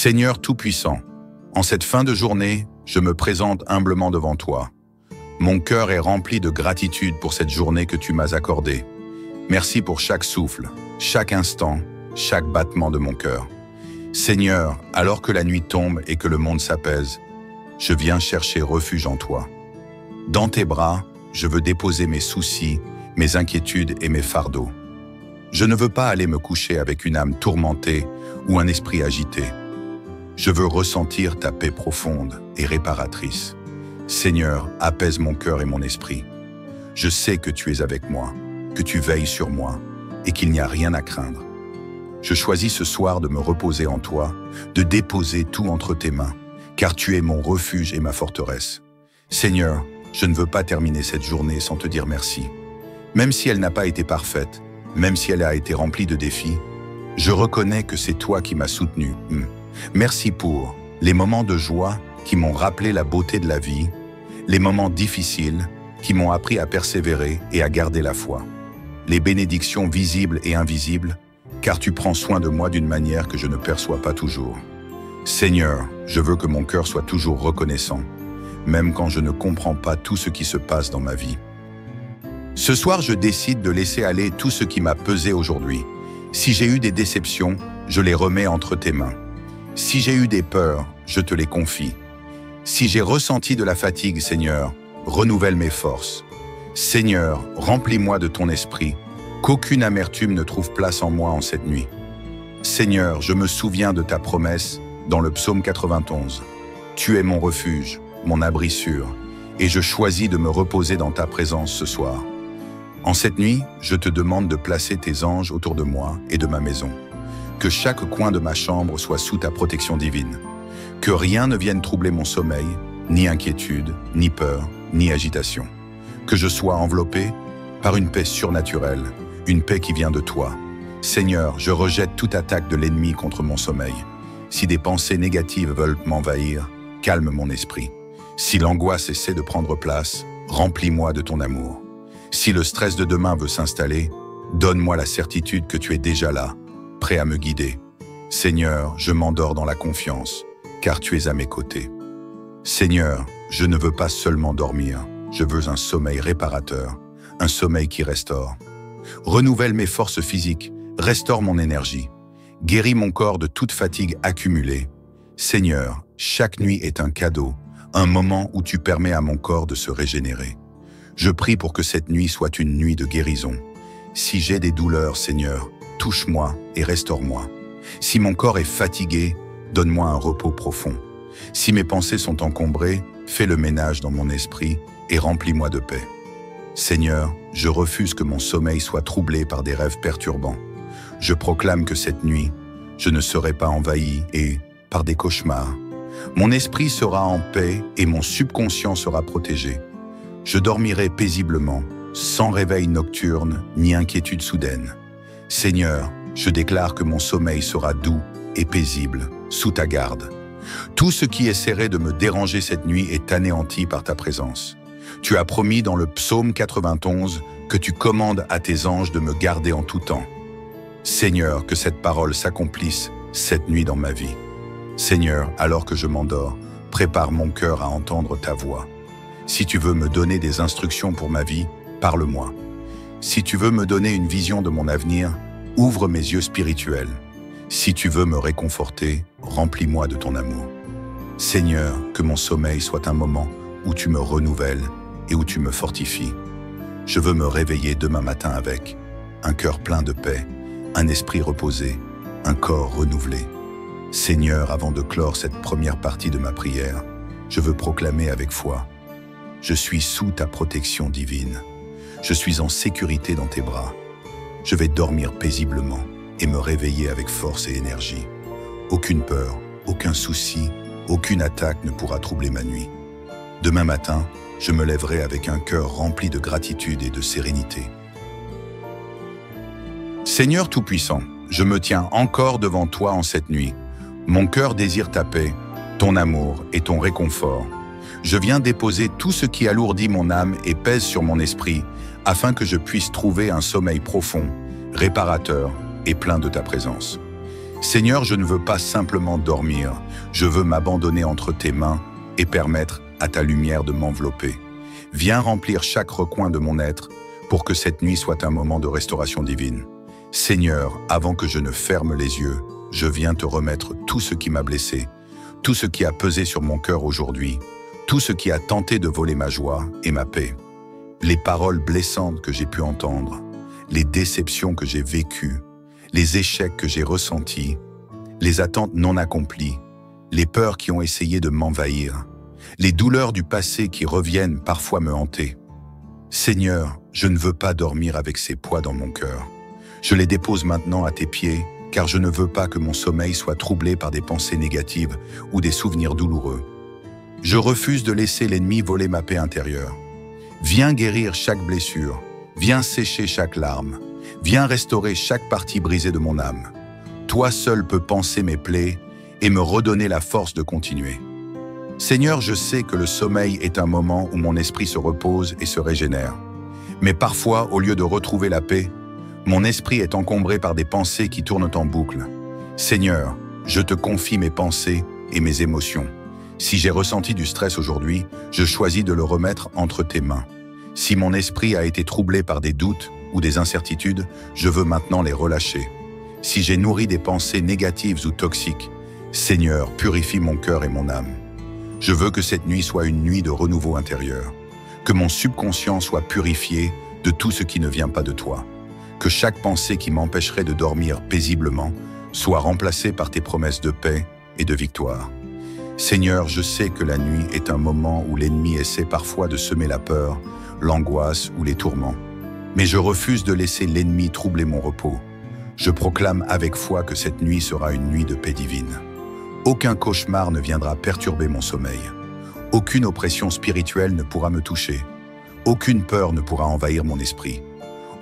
Seigneur Tout-Puissant, en cette fin de journée, je me présente humblement devant toi. Mon cœur est rempli de gratitude pour cette journée que tu m'as accordée. Merci pour chaque souffle, chaque instant, chaque battement de mon cœur. Seigneur, alors que la nuit tombe et que le monde s'apaise, je viens chercher refuge en toi. Dans tes bras, je veux déposer mes soucis, mes inquiétudes et mes fardeaux. Je ne veux pas aller me coucher avec une âme tourmentée ou un esprit agité. Je veux ressentir ta paix profonde et réparatrice. Seigneur, apaise mon cœur et mon esprit. Je sais que tu es avec moi, que tu veilles sur moi et qu'il n'y a rien à craindre. Je choisis ce soir de me reposer en toi, de déposer tout entre tes mains, car tu es mon refuge et ma forteresse. Seigneur, je ne veux pas terminer cette journée sans te dire merci. Même si elle n'a pas été parfaite, même si elle a été remplie de défis, je reconnais que c'est toi qui m'as soutenu. Merci pour les moments de joie qui m'ont rappelé la beauté de la vie, les moments difficiles qui m'ont appris à persévérer et à garder la foi, les bénédictions visibles et invisibles, car tu prends soin de moi d'une manière que je ne perçois pas toujours. Seigneur, je veux que mon cœur soit toujours reconnaissant, même quand je ne comprends pas tout ce qui se passe dans ma vie. Ce soir, je décide de laisser aller tout ce qui m'a pesé aujourd'hui. Si j'ai eu des déceptions, je les remets entre tes mains. Si j'ai eu des peurs, je te les confie. Si j'ai ressenti de la fatigue, Seigneur, renouvelle mes forces. Seigneur, remplis-moi de ton esprit, qu'aucune amertume ne trouve place en moi en cette nuit. Seigneur, je me souviens de ta promesse dans le psaume 91. Tu es mon refuge, mon abri sûr, et je choisis de me reposer dans ta présence ce soir. En cette nuit, je te demande de placer tes anges autour de moi et de ma maison. Que chaque coin de ma chambre soit sous ta protection divine. Que rien ne vienne troubler mon sommeil, ni inquiétude, ni peur, ni agitation. Que je sois enveloppé par une paix surnaturelle, une paix qui vient de toi. Seigneur, je rejette toute attaque de l'ennemi contre mon sommeil. Si des pensées négatives veulent m'envahir, calme mon esprit. Si l'angoisse essaie de prendre place, remplis-moi de ton amour. Si le stress de demain veut s'installer, donne-moi la certitude que tu es déjà là, prêt à me guider. Seigneur, je m'endors dans la confiance, car tu es à mes côtés. Seigneur, je ne veux pas seulement dormir, je veux un sommeil réparateur, un sommeil qui restaure. Renouvelle mes forces physiques, restaure mon énergie, guéris mon corps de toute fatigue accumulée. Seigneur, chaque nuit est un cadeau, un moment où tu permets à mon corps de se régénérer. Je prie pour que cette nuit soit une nuit de guérison. Si j'ai des douleurs, Seigneur, touche-moi et restaure-moi. Si mon corps est fatigué, donne-moi un repos profond. Si mes pensées sont encombrées, fais le ménage dans mon esprit et remplis-moi de paix. Seigneur, je refuse que mon sommeil soit troublé par des rêves perturbants. Je proclame que cette nuit, je ne serai pas envahi et par des cauchemars. Mon esprit sera en paix et mon subconscient sera protégé. Je dormirai paisiblement, sans réveil nocturne ni inquiétude soudaine. Seigneur, je déclare que mon sommeil sera doux et paisible, sous ta garde. Tout ce qui essaierait de me déranger cette nuit est anéanti par ta présence. Tu as promis dans le psaume 91 que tu commandes à tes anges de me garder en tout temps. Seigneur, que cette parole s'accomplisse cette nuit dans ma vie. Seigneur, alors que je m'endors, prépare mon cœur à entendre ta voix. Si tu veux me donner des instructions pour ma vie, parle-moi. Si tu veux me donner une vision de mon avenir, ouvre mes yeux spirituels. Si tu veux me réconforter, remplis-moi de ton amour. Seigneur, que mon sommeil soit un moment où tu me renouvelles et où tu me fortifies. Je veux me réveiller demain matin avec un cœur plein de paix, un esprit reposé, un corps renouvelé. Seigneur, avant de clore cette première partie de ma prière, je veux proclamer avec foi: je suis sous ta protection divine. Je suis en sécurité dans tes bras. Je vais dormir paisiblement et me réveiller avec force et énergie. Aucune peur, aucun souci, aucune attaque ne pourra troubler ma nuit. Demain matin, je me lèverai avec un cœur rempli de gratitude et de sérénité. Seigneur Tout-Puissant, je me tiens encore devant toi en cette nuit. Mon cœur désire ta paix, ton amour et ton réconfort. Je viens déposer tout ce qui alourdit mon âme et pèse sur mon esprit, afin que je puisse trouver un sommeil profond, réparateur et plein de ta présence. Seigneur, je ne veux pas simplement dormir, je veux m'abandonner entre tes mains et permettre à ta lumière de m'envelopper. Viens remplir chaque recoin de mon être pour que cette nuit soit un moment de restauration divine. Seigneur, avant que je ne ferme les yeux, je viens te remettre tout ce qui m'a blessé, tout ce qui a pesé sur mon cœur aujourd'hui, tout ce qui a tenté de voler ma joie et ma paix. Les paroles blessantes que j'ai pu entendre, les déceptions que j'ai vécues, les échecs que j'ai ressentis, les attentes non accomplies, les peurs qui ont essayé de m'envahir, les douleurs du passé qui reviennent parfois me hanter. Seigneur, je ne veux pas dormir avec ces poids dans mon cœur. Je les dépose maintenant à tes pieds, car je ne veux pas que mon sommeil soit troublé par des pensées négatives ou des souvenirs douloureux. Je refuse de laisser l'ennemi voler ma paix intérieure. Viens guérir chaque blessure, viens sécher chaque larme, viens restaurer chaque partie brisée de mon âme. Toi seul peux panser mes plaies et me redonner la force de continuer. Seigneur, je sais que le sommeil est un moment où mon esprit se repose et se régénère. Mais parfois, au lieu de retrouver la paix, mon esprit est encombré par des pensées qui tournent en boucle. Seigneur, je te confie mes pensées et mes émotions. Si j'ai ressenti du stress aujourd'hui, je choisis de le remettre entre tes mains. Si mon esprit a été troublé par des doutes ou des incertitudes, je veux maintenant les relâcher. Si j'ai nourri des pensées négatives ou toxiques, Seigneur, purifie mon cœur et mon âme. Je veux que cette nuit soit une nuit de renouveau intérieur, que mon subconscient soit purifié de tout ce qui ne vient pas de toi, que chaque pensée qui m'empêcherait de dormir paisiblement soit remplacée par tes promesses de paix et de victoire. Seigneur, je sais que la nuit est un moment où l'ennemi essaie parfois de semer la peur, l'angoisse ou les tourments. Mais je refuse de laisser l'ennemi troubler mon repos. Je proclame avec foi que cette nuit sera une nuit de paix divine. Aucun cauchemar ne viendra perturber mon sommeil. Aucune oppression spirituelle ne pourra me toucher. Aucune peur ne pourra envahir mon esprit.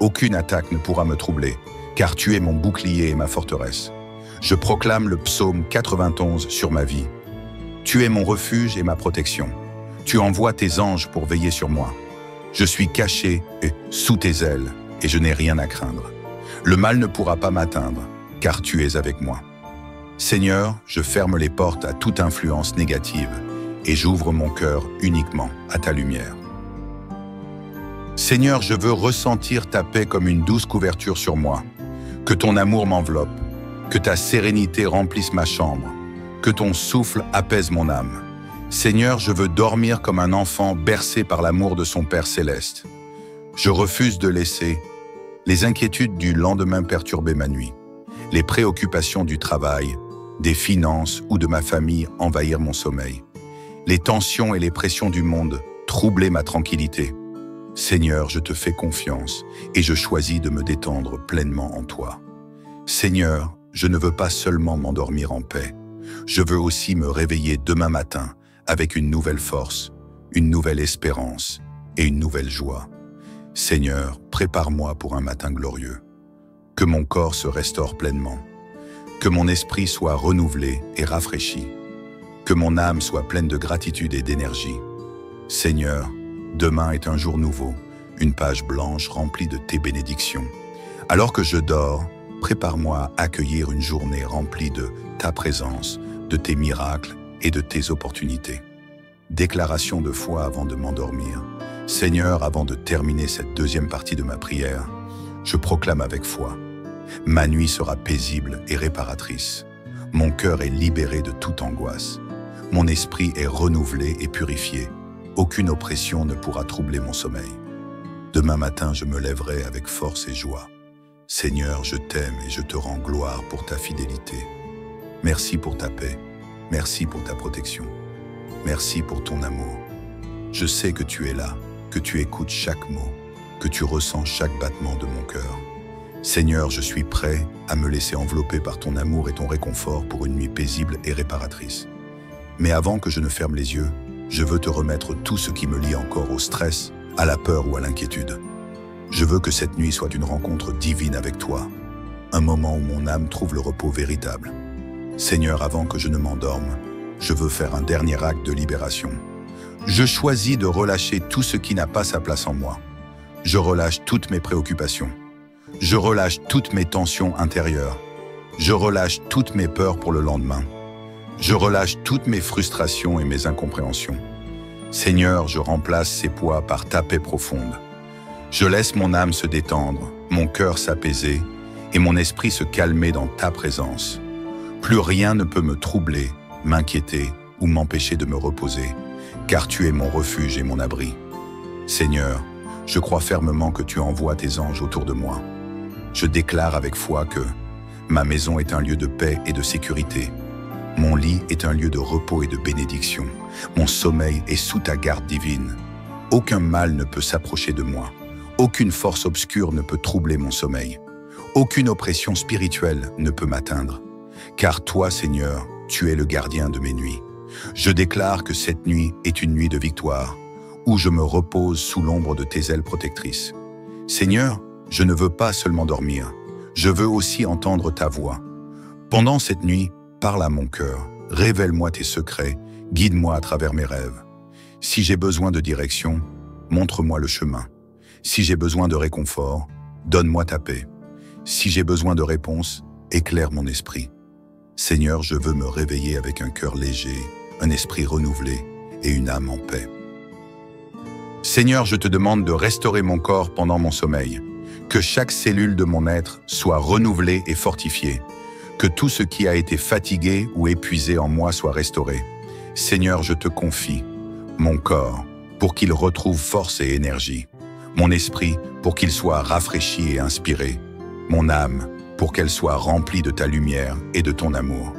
Aucune attaque ne pourra me troubler, car tu es mon bouclier et ma forteresse. Je proclame le psaume 91 sur ma vie. Tu es mon refuge et ma protection. Tu envoies tes anges pour veiller sur moi. Je suis caché sous tes ailes et je n'ai rien à craindre. Le mal ne pourra pas m'atteindre, car tu es avec moi. Seigneur, je ferme les portes à toute influence négative et j'ouvre mon cœur uniquement à ta lumière. Seigneur, je veux ressentir ta paix comme une douce couverture sur moi. Que ton amour m'enveloppe, que ta sérénité remplisse ma chambre, que ton souffle apaise mon âme. Seigneur, je veux dormir comme un enfant bercé par l'amour de son Père céleste. Je refuse de laisser les inquiétudes du lendemain perturber ma nuit, les préoccupations du travail, des finances ou de ma famille envahir mon sommeil, les tensions et les pressions du monde troubler ma tranquillité. Seigneur, je te fais confiance et je choisis de me détendre pleinement en toi. Seigneur, je ne veux pas seulement m'endormir en paix, je veux aussi me réveiller demain matin avec une nouvelle force, une nouvelle espérance et une nouvelle joie. Seigneur, prépare-moi pour un matin glorieux. Que mon corps se restaure pleinement, que mon esprit soit renouvelé et rafraîchi, que mon âme soit pleine de gratitude et d'énergie. Seigneur, demain est un jour nouveau, une page blanche remplie de tes bénédictions. Alors que je dors, prépare-moi à accueillir une journée remplie de ta présence, de tes miracles et de tes opportunités. Déclaration de foi avant de m'endormir. Seigneur, avant de terminer cette deuxième partie de ma prière, je proclame avec foi: ma nuit sera paisible et réparatrice. Mon cœur est libéré de toute angoisse. Mon esprit est renouvelé et purifié. Aucune oppression ne pourra troubler mon sommeil. Demain matin, je me lèverai avec force et joie. Seigneur, je t'aime et je te rends gloire pour ta fidélité. Merci pour ta paix. Merci pour ta protection. Merci pour ton amour. Je sais que tu es là, que tu écoutes chaque mot, que tu ressens chaque battement de mon cœur. Seigneur, je suis prêt à me laisser envelopper par ton amour et ton réconfort pour une nuit paisible et réparatrice. Mais avant que je ne ferme les yeux, je veux te remettre tout ce qui me lie encore au stress, à la peur ou à l'inquiétude. Je veux que cette nuit soit une rencontre divine avec toi, un moment où mon âme trouve le repos véritable. Seigneur, avant que je ne m'endorme, je veux faire un dernier acte de libération. Je choisis de relâcher tout ce qui n'a pas sa place en moi. Je relâche toutes mes préoccupations. Je relâche toutes mes tensions intérieures. Je relâche toutes mes peurs pour le lendemain. Je relâche toutes mes frustrations et mes incompréhensions. Seigneur, je remplace ces poids par ta paix profonde. Je laisse mon âme se détendre, mon cœur s'apaiser et mon esprit se calmer dans ta présence. Plus rien ne peut me troubler, m'inquiéter ou m'empêcher de me reposer, car tu es mon refuge et mon abri. Seigneur, je crois fermement que tu envoies tes anges autour de moi. Je déclare avec foi que ma maison est un lieu de paix et de sécurité. Mon lit est un lieu de repos et de bénédiction. Mon sommeil est sous ta garde divine. Aucun mal ne peut s'approcher de moi. Aucune force obscure ne peut troubler mon sommeil. Aucune oppression spirituelle ne peut m'atteindre. Car toi, Seigneur, tu es le gardien de mes nuits. Je déclare que cette nuit est une nuit de victoire, où je me repose sous l'ombre de tes ailes protectrices. Seigneur, je ne veux pas seulement dormir, je veux aussi entendre ta voix. Pendant cette nuit, parle à mon cœur, révèle-moi tes secrets, guide-moi à travers mes rêves. Si j'ai besoin de direction, montre-moi le chemin. Si j'ai besoin de réconfort, donne-moi ta paix. Si j'ai besoin de réponse, éclaire mon esprit. Seigneur, je veux me réveiller avec un cœur léger, un esprit renouvelé et une âme en paix. Seigneur, je te demande de restaurer mon corps pendant mon sommeil, que chaque cellule de mon être soit renouvelée et fortifiée, que tout ce qui a été fatigué ou épuisé en moi soit restauré. Seigneur, je te confie mon corps pour qu'il retrouve force et énergie, mon esprit pour qu'il soit rafraîchi et inspiré, mon âme pour qu'elle soit remplie de ta lumière et de ton amour.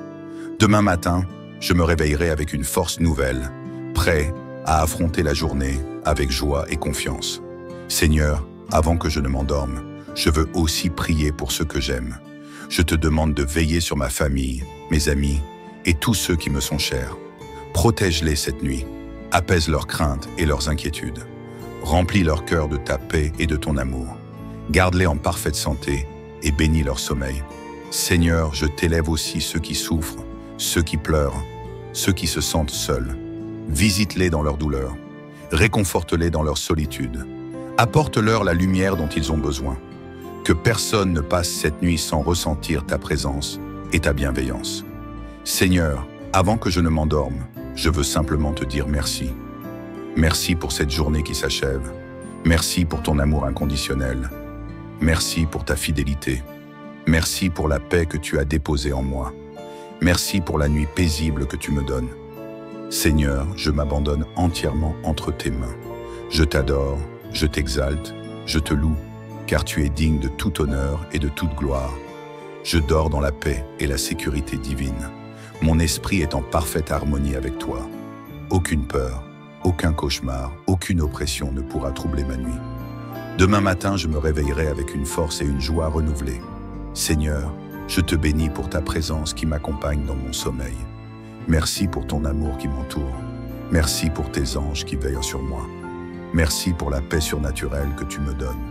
Demain matin, je me réveillerai avec une force nouvelle, prêt à affronter la journée avec joie et confiance. Seigneur, avant que je ne m'endorme, je veux aussi prier pour ceux que j'aime. Je te demande de veiller sur ma famille, mes amis et tous ceux qui me sont chers. Protège-les cette nuit, apaise leurs craintes et leurs inquiétudes. Remplis leur cœur de ta paix et de ton amour. Garde-les en parfaite santé et bénis leur sommeil. Seigneur, je t'élève aussi ceux qui souffrent, ceux qui pleurent, ceux qui se sentent seuls. Visite-les dans leur douleur, réconforte-les dans leur solitude. Apporte-leur la lumière dont ils ont besoin. Que personne ne passe cette nuit sans ressentir ta présence et ta bienveillance. Seigneur, avant que je ne m'endorme, je veux simplement te dire merci. Merci pour cette journée qui s'achève. Merci pour ton amour inconditionnel. Merci pour ta fidélité. Merci pour la paix que tu as déposée en moi. Merci pour la nuit paisible que tu me donnes. Seigneur, je m'abandonne entièrement entre tes mains. Je t'adore, je t'exalte, je te loue, car tu es digne de tout honneur et de toute gloire. Je dors dans la paix et la sécurité divine. Mon esprit est en parfaite harmonie avec toi. Aucune peur, aucun cauchemar, aucune oppression ne pourra troubler ma nuit. Demain matin, je me réveillerai avec une force et une joie renouvelées. Seigneur, je te bénis pour ta présence qui m'accompagne dans mon sommeil. Merci pour ton amour qui m'entoure. Merci pour tes anges qui veillent sur moi. Merci pour la paix surnaturelle que tu me donnes.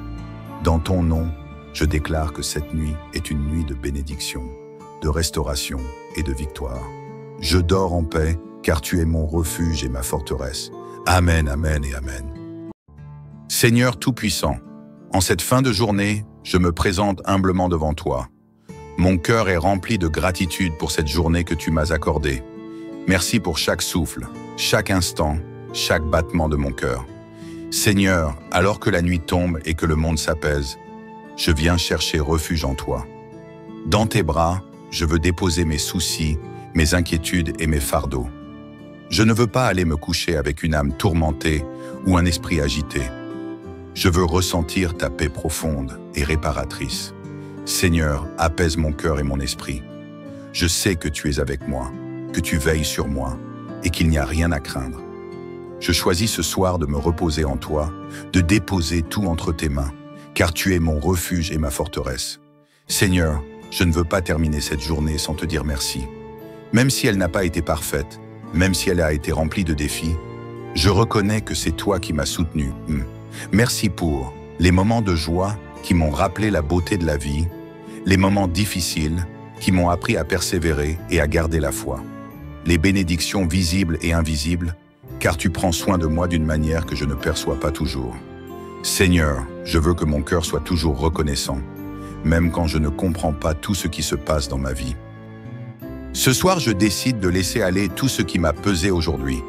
Dans ton nom, je déclare que cette nuit est une nuit de bénédiction, de restauration et de victoire. Je dors en paix, car tu es mon refuge et ma forteresse. Amen, amen et amen. Seigneur Tout-Puissant, en cette fin de journée, je me présente humblement devant toi. Mon cœur est rempli de gratitude pour cette journée que tu m'as accordée. Merci pour chaque souffle, chaque instant, chaque battement de mon cœur. Seigneur, alors que la nuit tombe et que le monde s'apaise, je viens chercher refuge en toi. Dans tes bras, je veux déposer mes soucis, mes inquiétudes et mes fardeaux. Je ne veux pas aller me coucher avec une âme tourmentée ou un esprit agité. Je veux ressentir ta paix profonde et réparatrice. Seigneur, apaise mon cœur et mon esprit. Je sais que tu es avec moi, que tu veilles sur moi et qu'il n'y a rien à craindre. Je choisis ce soir de me reposer en toi, de déposer tout entre tes mains, car tu es mon refuge et ma forteresse. Seigneur, je ne veux pas terminer cette journée sans te dire merci. Même si elle n'a pas été parfaite, même si elle a été remplie de défis, je reconnais que c'est toi qui m'as soutenu. Merci pour les moments de joie qui m'ont rappelé la beauté de la vie, les moments difficiles qui m'ont appris à persévérer et à garder la foi, les bénédictions visibles et invisibles, car tu prends soin de moi d'une manière que je ne perçois pas toujours. Seigneur, je veux que mon cœur soit toujours reconnaissant. même quand je ne comprends pas tout ce qui se passe dans ma vie. Ce soir, je décide de laisser aller tout ce qui m'a pesé aujourd'hui.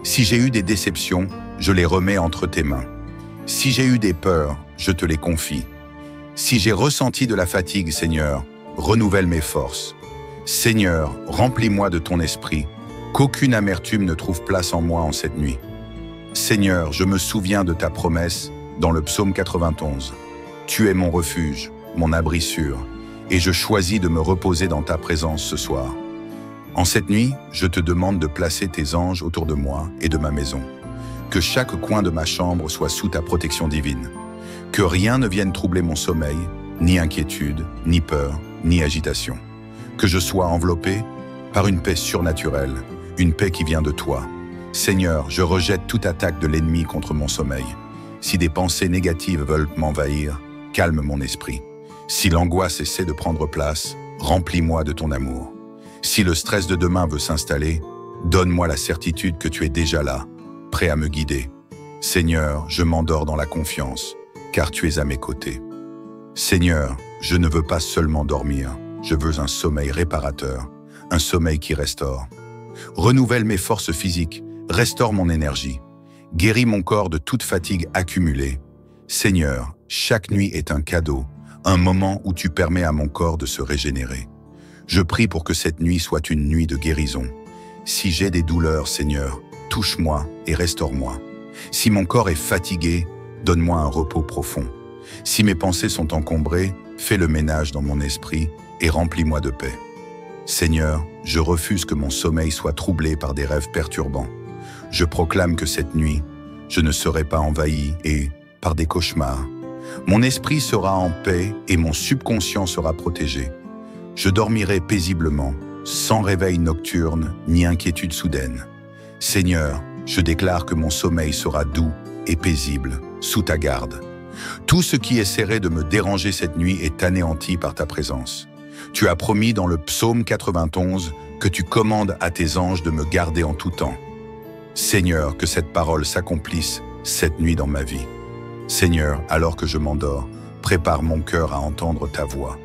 Si j'ai eu des déceptions, je les remets entre tes mains. Si j'ai eu des peurs, je te les confie. Si j'ai ressenti de la fatigue, Seigneur, renouvelle mes forces. Seigneur, remplis-moi de ton esprit, qu'aucune amertume ne trouve place en moi en cette nuit. Seigneur, je me souviens de ta promesse dans le psaume 91. Tu es mon refuge, mon abri sûr, et je choisis de me reposer dans ta présence ce soir. En cette nuit, je te demande de placer tes anges autour de moi et de ma maison. Que chaque coin de ma chambre soit sous ta protection divine. Que rien ne vienne troubler mon sommeil, ni inquiétude, ni peur, ni agitation. Que je sois enveloppé par une paix surnaturelle, une paix qui vient de toi. Seigneur, je rejette toute attaque de l'ennemi contre mon sommeil. Si des pensées négatives veulent m'envahir, calme mon esprit. Si l'angoisse essaie de prendre place, remplis-moi de ton amour. Si le stress de demain veut s'installer, donne-moi la certitude que tu es déjà là, prêt à me guider. Seigneur, je m'endors dans la confiance, car tu es à mes côtés. Seigneur, je ne veux pas seulement dormir, je veux un sommeil réparateur, un sommeil qui restaure. Renouvelle mes forces physiques, restaure mon énergie, guéris mon corps de toute fatigue accumulée. Seigneur, chaque nuit est un cadeau, un moment où tu permets à mon corps de se régénérer. Je prie pour que cette nuit soit une nuit de guérison. Si j'ai des douleurs, Seigneur, touche-moi et restaure-moi. Si mon corps est fatigué, donne-moi un repos profond. Si mes pensées sont encombrées, fais le ménage dans mon esprit et remplis-moi de paix. Seigneur, je refuse que mon sommeil soit troublé par des rêves perturbants. Je proclame que cette nuit, je ne serai pas envahi et, par des cauchemars, mon esprit sera en paix et mon subconscient sera protégé. Je dormirai paisiblement, sans réveil nocturne ni inquiétude soudaine. Seigneur, je déclare que mon sommeil sera doux et paisible, sous ta garde. Tout ce qui essaierait de me déranger cette nuit est anéanti par ta présence. Tu as promis dans le psaume 91 que tu commandes à tes anges de me garder en tout temps. Seigneur, que cette parole s'accomplisse cette nuit dans ma vie. Seigneur, alors que je m'endors, prépare mon cœur à entendre ta voix.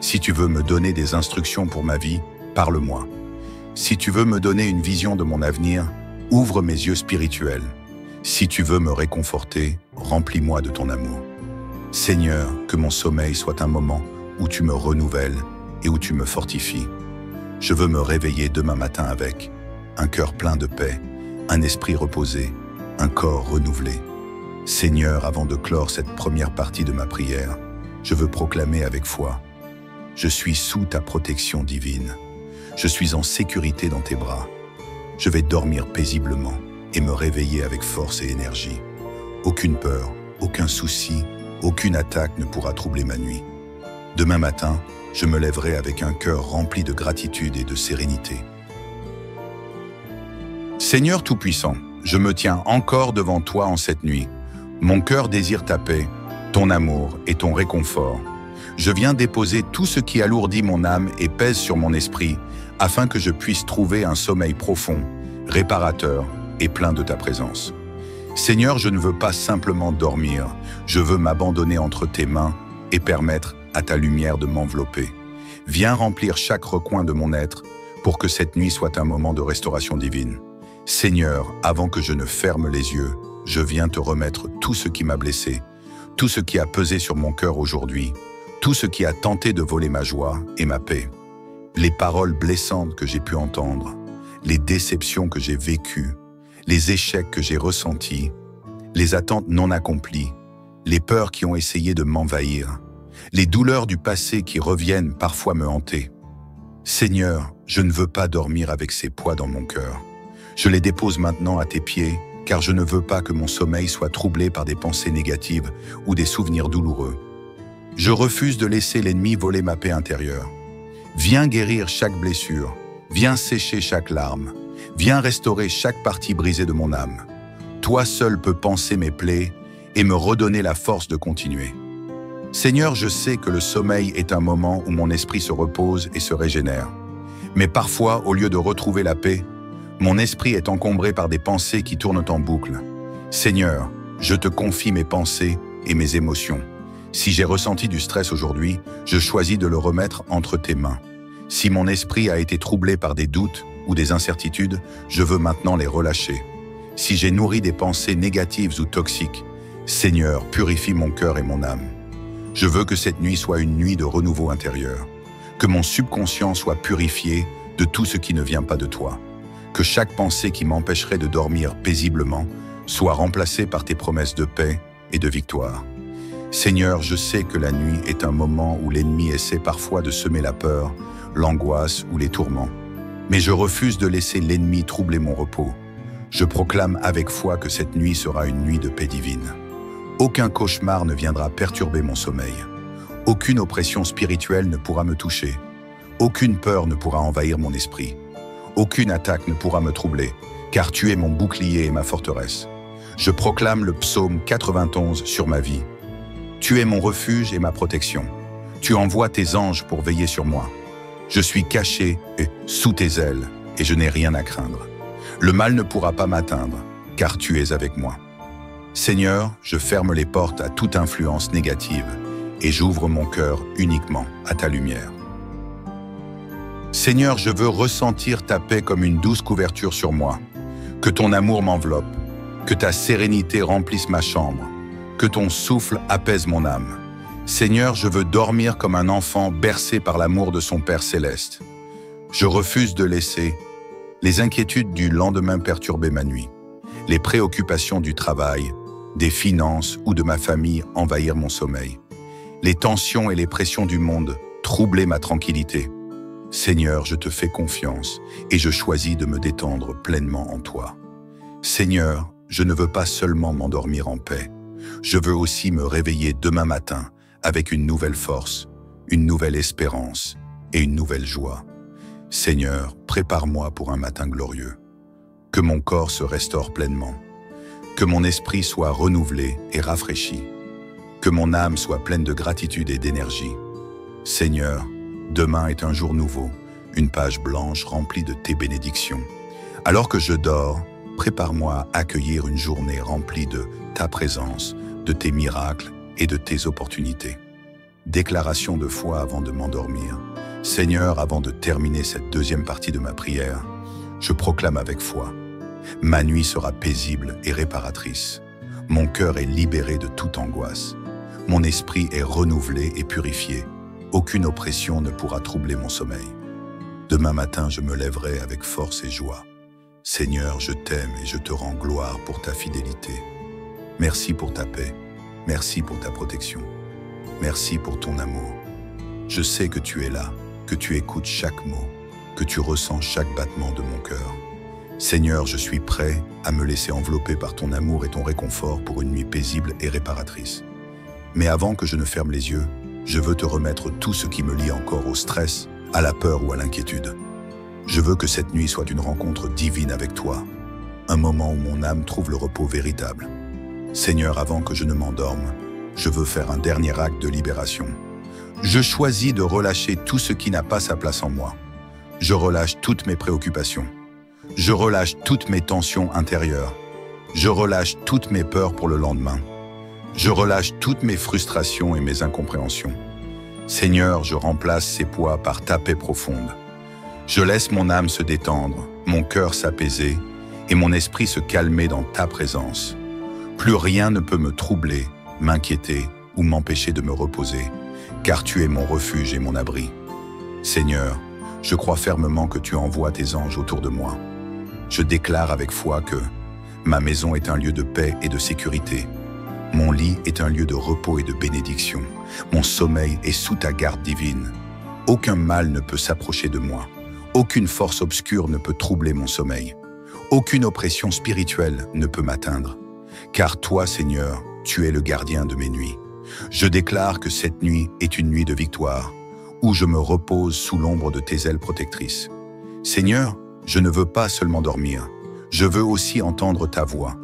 Si tu veux me donner des instructions pour ma vie, parle-moi. Si tu veux me donner une vision de mon avenir, ouvre mes yeux spirituels. Si tu veux me réconforter, remplis-moi de ton amour. Seigneur, que mon sommeil soit un moment où tu me renouvelles et où tu me fortifies. Je veux me réveiller demain matin avec un cœur plein de paix, un esprit reposé, un corps renouvelé. Seigneur, avant de clore cette première partie de ma prière, je veux proclamer avec foi: je suis sous ta protection divine. Je suis en sécurité dans tes bras. Je vais dormir paisiblement et me réveiller avec force et énergie. Aucune peur, aucun souci, aucune attaque ne pourra troubler ma nuit. Demain matin, je me lèverai avec un cœur rempli de gratitude et de sérénité. Seigneur Tout-Puissant, je me tiens encore devant toi en cette nuit. Mon cœur désire ta paix, ton amour et ton réconfort. Je viens déposer tout ce qui alourdit mon âme et pèse sur mon esprit, afin que je puisse trouver un sommeil profond, réparateur et plein de ta présence. Seigneur, je ne veux pas simplement dormir, je veux m'abandonner entre tes mains et permettre à ta lumière de m'envelopper. Viens remplir chaque recoin de mon être pour que cette nuit soit un moment de restauration divine. Seigneur, avant que je ne ferme les yeux, je viens te remettre tout ce qui m'a blessé, tout ce qui a pesé sur mon cœur aujourd'hui, tout ce qui a tenté de voler ma joie et ma paix. Les paroles blessantes que j'ai pu entendre, les déceptions que j'ai vécues, les échecs que j'ai ressentis, les attentes non accomplies, les peurs qui ont essayé de m'envahir, les douleurs du passé qui reviennent parfois me hanter. Seigneur, je ne veux pas dormir avec ces poids dans mon cœur. Je les dépose maintenant à tes pieds, car je ne veux pas que mon sommeil soit troublé par des pensées négatives ou des souvenirs douloureux. Je refuse de laisser l'ennemi voler ma paix intérieure. Viens guérir chaque blessure, viens sécher chaque larme, viens restaurer chaque partie brisée de mon âme. Toi seul peux panser mes plaies et me redonner la force de continuer. Seigneur, je sais que le sommeil est un moment où mon esprit se repose et se régénère. Mais parfois, au lieu de retrouver la paix, mon esprit est encombré par des pensées qui tournent en boucle. Seigneur, je te confie mes pensées et mes émotions. Si j'ai ressenti du stress aujourd'hui, je choisis de le remettre entre tes mains. Si mon esprit a été troublé par des doutes ou des incertitudes, je veux maintenant les relâcher. Si j'ai nourri des pensées négatives ou toxiques, Seigneur, purifie mon cœur et mon âme. Je veux que cette nuit soit une nuit de renouveau intérieur, que mon subconscient soit purifié de tout ce qui ne vient pas de toi, que chaque pensée qui m'empêcherait de dormir paisiblement soit remplacée par tes promesses de paix et de victoire. Seigneur, je sais que la nuit est un moment où l'ennemi essaie parfois de semer la peur, l'angoisse ou les tourments. Mais je refuse de laisser l'ennemi troubler mon repos. Je proclame avec foi que cette nuit sera une nuit de paix divine. Aucun cauchemar ne viendra perturber mon sommeil. Aucune oppression spirituelle ne pourra me toucher. Aucune peur ne pourra envahir mon esprit. Aucune attaque ne pourra me troubler, car tu es mon bouclier et ma forteresse. Je proclame le psaume 91 sur ma vie. Tu es mon refuge et ma protection. Tu envoies tes anges pour veiller sur moi. Je suis caché sous tes ailes et je n'ai rien à craindre. Le mal ne pourra pas m'atteindre, car tu es avec moi. Seigneur, je ferme les portes à toute influence négative et j'ouvre mon cœur uniquement à ta lumière. Seigneur, je veux ressentir ta paix comme une douce couverture sur moi. Que ton amour m'enveloppe, que ta sérénité remplisse ma chambre, que ton souffle apaise mon âme. Seigneur, je veux dormir comme un enfant bercé par l'amour de son Père céleste. Je refuse de laisser les inquiétudes du lendemain perturber ma nuit, les préoccupations du travail, des finances ou de ma famille envahir mon sommeil, les tensions et les pressions du monde troubler ma tranquillité. Seigneur, je te fais confiance et je choisis de me détendre pleinement en toi. Seigneur, je ne veux pas seulement m'endormir en paix, je veux aussi me réveiller demain matin avec une nouvelle force, une nouvelle espérance et une nouvelle joie. Seigneur, prépare-moi pour un matin glorieux. Que mon corps se restaure pleinement, que mon esprit soit renouvelé et rafraîchi, que mon âme soit pleine de gratitude et d'énergie. Seigneur, demain est un jour nouveau, une page blanche remplie de tes bénédictions. Alors que je dors, prépare-moi à accueillir une journée remplie de ta présence, de tes miracles et de tes opportunités. Déclaration de foi avant de m'endormir. Seigneur, avant de terminer cette deuxième partie de ma prière, je proclame avec foi: ma nuit sera paisible et réparatrice. Mon cœur est libéré de toute angoisse. Mon esprit est renouvelé et purifié. Aucune oppression ne pourra troubler mon sommeil. Demain matin, je me lèverai avec force et joie. Seigneur, je t'aime et je te rends gloire pour ta fidélité. Merci pour ta paix. Merci pour ta protection. Merci pour ton amour. Je sais que tu es là, que tu écoutes chaque mot, que tu ressens chaque battement de mon cœur. Seigneur, je suis prêt à me laisser envelopper par ton amour et ton réconfort pour une nuit paisible et réparatrice. Mais avant que je ne ferme les yeux, je veux te remettre tout ce qui me lie encore au stress, à la peur ou à l'inquiétude. Je veux que cette nuit soit une rencontre divine avec toi, un moment où mon âme trouve le repos véritable. Seigneur, avant que je ne m'endorme, je veux faire un dernier acte de libération. Je choisis de relâcher tout ce qui n'a pas sa place en moi. Je relâche toutes mes préoccupations. Je relâche toutes mes tensions intérieures. Je relâche toutes mes peurs pour le lendemain. Je relâche toutes mes frustrations et mes incompréhensions. Seigneur, je remplace ces poids par ta paix profonde. Je laisse mon âme se détendre, mon cœur s'apaiser et mon esprit se calmer dans ta présence. Plus rien ne peut me troubler, m'inquiéter ou m'empêcher de me reposer, car tu es mon refuge et mon abri. Seigneur, je crois fermement que tu envoies tes anges autour de moi. Je déclare avec foi que ma maison est un lieu de paix et de sécurité. Mon lit est un lieu de repos et de bénédiction. Mon sommeil est sous ta garde divine. Aucun mal ne peut s'approcher de moi. Aucune force obscure ne peut troubler mon sommeil. Aucune oppression spirituelle ne peut m'atteindre. Car toi, Seigneur, tu es le gardien de mes nuits. Je déclare que cette nuit est une nuit de victoire, où je me repose sous l'ombre de tes ailes protectrices. Seigneur, je ne veux pas seulement dormir, je veux aussi entendre ta voix.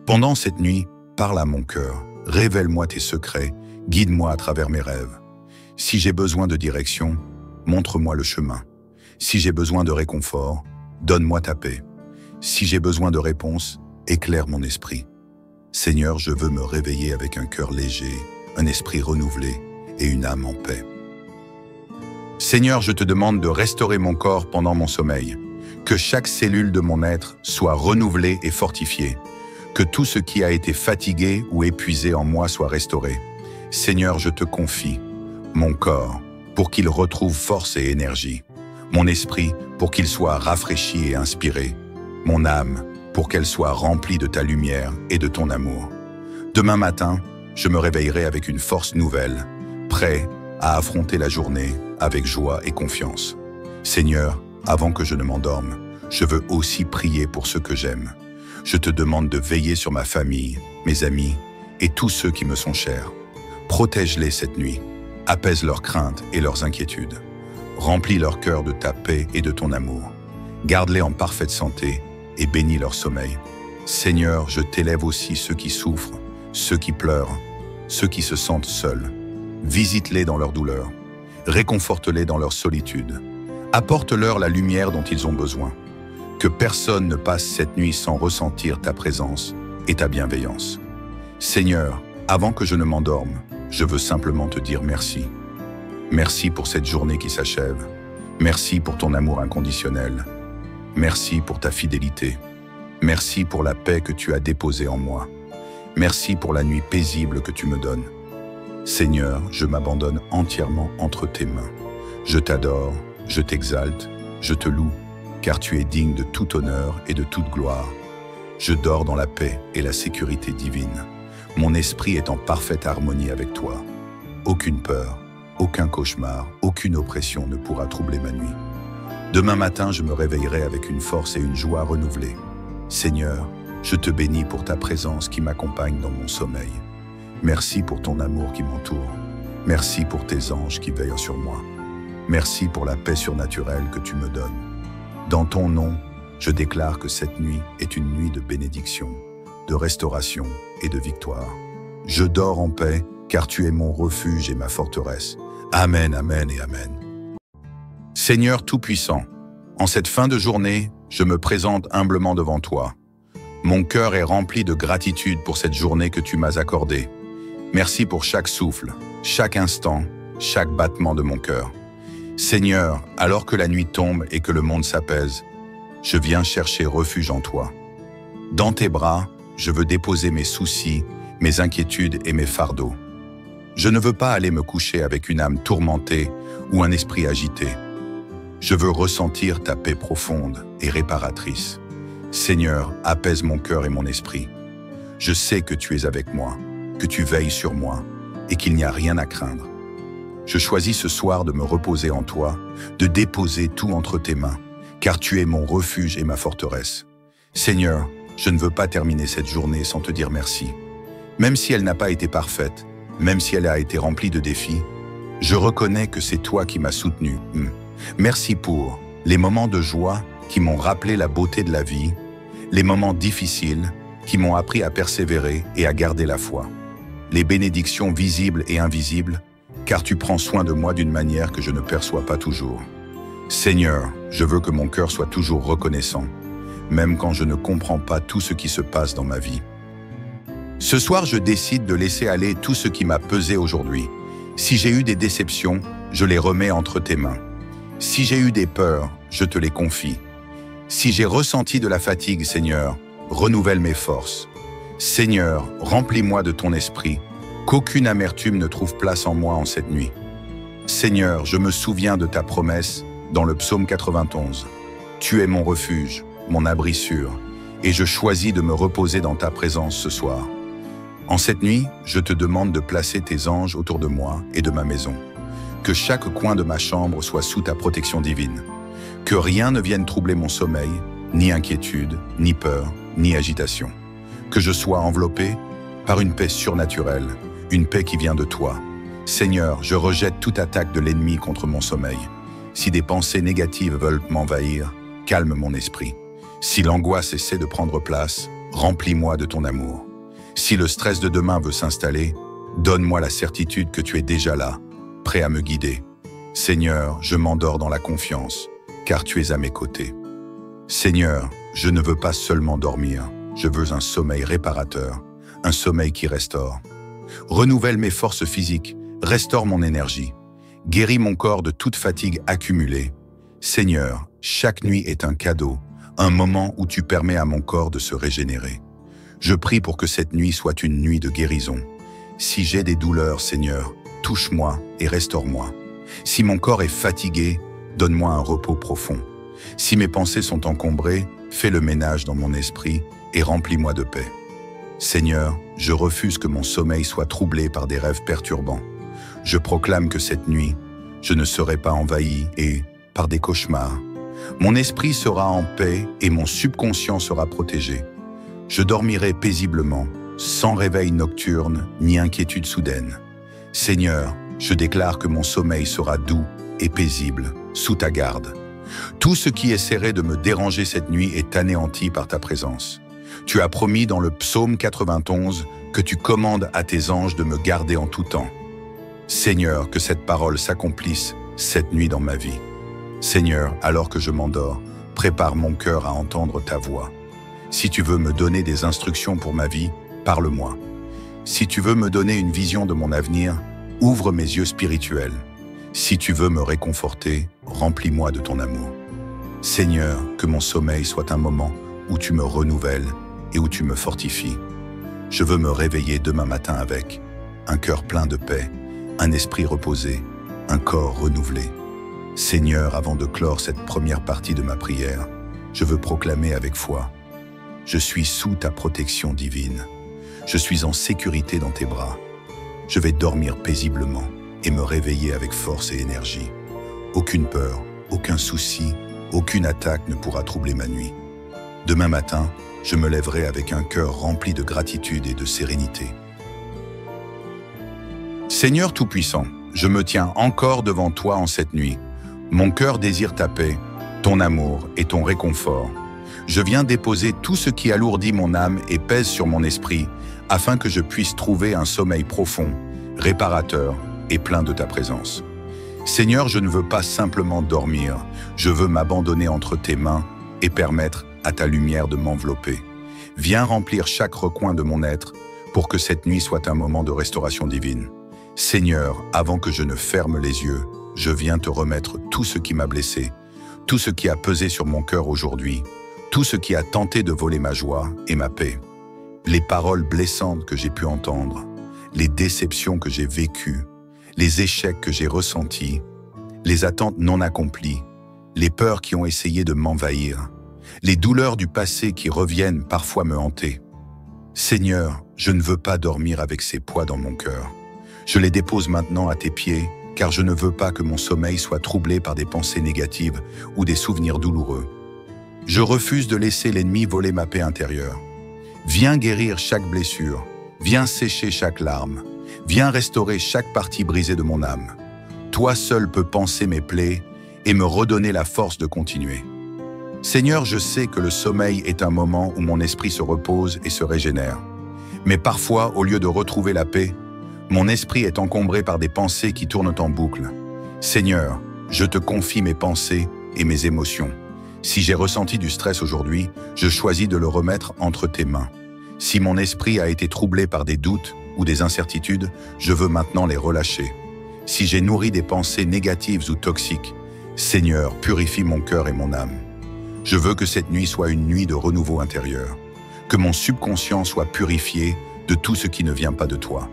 Pendant cette nuit, parle à mon cœur, révèle-moi tes secrets, guide-moi à travers mes rêves. Si j'ai besoin de direction, montre-moi le chemin. Si j'ai besoin de réconfort, donne-moi ta paix. Si j'ai besoin de réponse, éclaire mon esprit. Seigneur, je veux me réveiller avec un cœur léger, un esprit renouvelé et une âme en paix. Seigneur, je te demande de restaurer mon corps pendant mon sommeil, que chaque cellule de mon être soit renouvelée et fortifiée, que tout ce qui a été fatigué ou épuisé en moi soit restauré. Seigneur, je te confie mon corps pour qu'il retrouve force et énergie, mon esprit pour qu'il soit rafraîchi et inspiré, mon âme pour qu'elle soit remplie de ta lumière et de ton amour. Demain matin, je me réveillerai avec une force nouvelle, prêt à affronter la journée avec joie et confiance. Seigneur, avant que je ne m'endorme, je veux aussi prier pour ceux que j'aime. Je te demande de veiller sur ma famille, mes amis et tous ceux qui me sont chers. Protège-les cette nuit, apaise leurs craintes et leurs inquiétudes. Remplis leur cœur de ta paix et de ton amour. Garde-les en parfaite santé et bénis leur sommeil. Seigneur, je t'élève aussi ceux qui souffrent, ceux qui pleurent, ceux qui se sentent seuls. Visite-les dans leur douleur, réconforte-les dans leur solitude. Apporte-leur la lumière dont ils ont besoin. Que personne ne passe cette nuit sans ressentir ta présence et ta bienveillance. Seigneur, avant que je ne m'endorme, je veux simplement te dire merci. Merci pour cette journée qui s'achève. Merci pour ton amour inconditionnel. Merci pour ta fidélité. Merci pour la paix que tu as déposée en moi. Merci pour la nuit paisible que tu me donnes. Seigneur, je m'abandonne entièrement entre tes mains. Je t'adore, je t'exalte, je te loue, car tu es digne de tout honneur et de toute gloire. Je dors dans la paix et la sécurité divine. Mon esprit est en parfaite harmonie avec toi. Aucune peur, aucun cauchemar, aucune oppression ne pourra troubler ma nuit. Demain matin, je me réveillerai avec une force et une joie renouvelées. Seigneur, je te bénis pour ta présence qui m'accompagne dans mon sommeil. Merci pour ton amour qui m'entoure. Merci pour tes anges qui veillent sur moi. Merci pour la paix surnaturelle que tu me donnes. Dans ton nom, je déclare que cette nuit est une nuit de bénédiction, de restauration et de victoire. Je dors en paix, car tu es mon refuge et ma forteresse. Amen, amen et amen. Seigneur Tout-Puissant, en cette fin de journée, je me présente humblement devant toi. Mon cœur est rempli de gratitude pour cette journée que tu m'as accordée. Merci pour chaque souffle, chaque instant, chaque battement de mon cœur. Seigneur, alors que la nuit tombe et que le monde s'apaise, je viens chercher refuge en toi. Dans tes bras, je veux déposer mes soucis, mes inquiétudes et mes fardeaux. Je ne veux pas aller me coucher avec une âme tourmentée ou un esprit agité. Je veux ressentir ta paix profonde et réparatrice. Seigneur, apaise mon cœur et mon esprit. Je sais que tu es avec moi, que tu veilles sur moi et qu'il n'y a rien à craindre. Je choisis ce soir de me reposer en toi, de déposer tout entre tes mains, car tu es mon refuge et ma forteresse. Seigneur, je ne veux pas terminer cette journée sans te dire merci. Même si elle n'a pas été parfaite, même si elle a été remplie de défis, je reconnais que c'est toi qui m'as soutenu. Merci pour les moments de joie qui m'ont rappelé la beauté de la vie, les moments difficiles qui m'ont appris à persévérer et à garder la foi, les bénédictions visibles et invisibles, car tu prends soin de moi d'une manière que je ne perçois pas toujours. Seigneur, je veux que mon cœur soit toujours reconnaissant, même quand je ne comprends pas tout ce qui se passe dans ma vie. Ce soir, je décide de laisser aller tout ce qui m'a pesé aujourd'hui. Si j'ai eu des déceptions, je les remets entre tes mains. Si j'ai eu des peurs, je te les confie. Si j'ai ressenti de la fatigue, Seigneur, renouvelle mes forces. Seigneur, remplis-moi de ton esprit, qu'aucune amertume ne trouve place en moi en cette nuit. Seigneur, je me souviens de ta promesse dans le psaume 91. Tu es mon refuge, mon abri sûr, et je choisis de me reposer dans ta présence ce soir. En cette nuit, je te demande de placer tes anges autour de moi et de ma maison. Que chaque coin de ma chambre soit sous ta protection divine. Que rien ne vienne troubler mon sommeil, ni inquiétude, ni peur, ni agitation. Que je sois enveloppé par une paix surnaturelle, une paix qui vient de toi. Seigneur, je rejette toute attaque de l'ennemi contre mon sommeil. Si des pensées négatives veulent m'envahir, calme mon esprit. Si l'angoisse essaie de prendre place, remplis-moi de ton amour. Si le stress de demain veut s'installer, donne-moi la certitude que tu es déjà là, prêt à me guider. Seigneur, je m'endors dans la confiance, car tu es à mes côtés. Seigneur, je ne veux pas seulement dormir, je veux un sommeil réparateur, un sommeil qui restaure. Renouvelle mes forces physiques, restaure mon énergie. Guéris mon corps de toute fatigue accumulée. Seigneur, chaque nuit est un cadeau, un moment où tu permets à mon corps de se régénérer. Je prie pour que cette nuit soit une nuit de guérison. Si j'ai des douleurs, Seigneur, touche-moi et restaure-moi. Si mon corps est fatigué, donne-moi un repos profond. Si mes pensées sont encombrées, fais le ménage dans mon esprit et remplis-moi de paix. Seigneur, je refuse que mon sommeil soit troublé par des rêves perturbants. Je proclame que cette nuit, je ne serai pas envahi et, par des cauchemars, mon esprit sera en paix et mon subconscient sera protégé. Je dormirai paisiblement, sans réveil nocturne ni inquiétude soudaine. Seigneur, je déclare que mon sommeil sera doux et paisible, sous ta garde. Tout ce qui essaierait de me déranger cette nuit est anéanti par ta présence. Tu as promis dans le psaume 91 que tu commandes à tes anges de me garder en tout temps. Seigneur, que cette parole s'accomplisse cette nuit dans ma vie. Seigneur, alors que je m'endors, prépare mon cœur à entendre ta voix. Si tu veux me donner des instructions pour ma vie, parle-moi. Si tu veux me donner une vision de mon avenir, ouvre mes yeux spirituels. Si tu veux me réconforter, remplis-moi de ton amour. Seigneur, que mon sommeil soit un moment où tu me renouvelles et où tu me fortifies. Je veux me réveiller demain matin avec un cœur plein de paix, un esprit reposé, un corps renouvelé. Seigneur, avant de clore cette première partie de ma prière, je veux proclamer avec foi: je suis sous ta protection divine. Je suis en sécurité dans tes bras. Je vais dormir paisiblement et me réveiller avec force et énergie. Aucune peur, aucun souci, aucune attaque ne pourra troubler ma nuit. Demain matin, je me lèverai avec un cœur rempli de gratitude et de sérénité. Seigneur Tout-Puissant, je me tiens encore devant toi en cette nuit. Mon cœur désire ta paix, ton amour et ton réconfort. Je viens déposer tout ce qui alourdit mon âme et pèse sur mon esprit, afin que je puisse trouver un sommeil profond, réparateur et plein de ta présence. Seigneur, je ne veux pas simplement dormir, je veux m'abandonner entre tes mains et permettre à ta lumière de m'envelopper. Viens remplir chaque recoin de mon être pour que cette nuit soit un moment de restauration divine. Seigneur, avant que je ne ferme les yeux, je viens te remettre tout ce qui m'a blessé, tout ce qui a pesé sur mon cœur aujourd'hui, tout ce qui a tenté de voler ma joie et ma paix. Les paroles blessantes que j'ai pu entendre, les déceptions que j'ai vécues, les échecs que j'ai ressentis, les attentes non accomplies, les peurs qui ont essayé de m'envahir, les douleurs du passé qui reviennent parfois me hanter. Seigneur, je ne veux pas dormir avec ces poids dans mon cœur. Je les dépose maintenant à tes pieds, car je ne veux pas que mon sommeil soit troublé par des pensées négatives ou des souvenirs douloureux. Je refuse de laisser l'ennemi voler ma paix intérieure. Viens guérir chaque blessure, viens sécher chaque larme, viens restaurer chaque partie brisée de mon âme. Toi seul peux panser mes plaies et me redonner la force de continuer. Seigneur, je sais que le sommeil est un moment où mon esprit se repose et se régénère. Mais parfois, au lieu de retrouver la paix, mon esprit est encombré par des pensées qui tournent en boucle. Seigneur, je te confie mes pensées et mes émotions. Si j'ai ressenti du stress aujourd'hui, je choisis de le remettre entre tes mains. Si mon esprit a été troublé par des doutes ou des incertitudes, je veux maintenant les relâcher. Si j'ai nourri des pensées négatives ou toxiques, Seigneur, purifie mon cœur et mon âme. Je veux que cette nuit soit une nuit de renouveau intérieur, que mon subconscient soit purifié de tout ce qui ne vient pas de toi,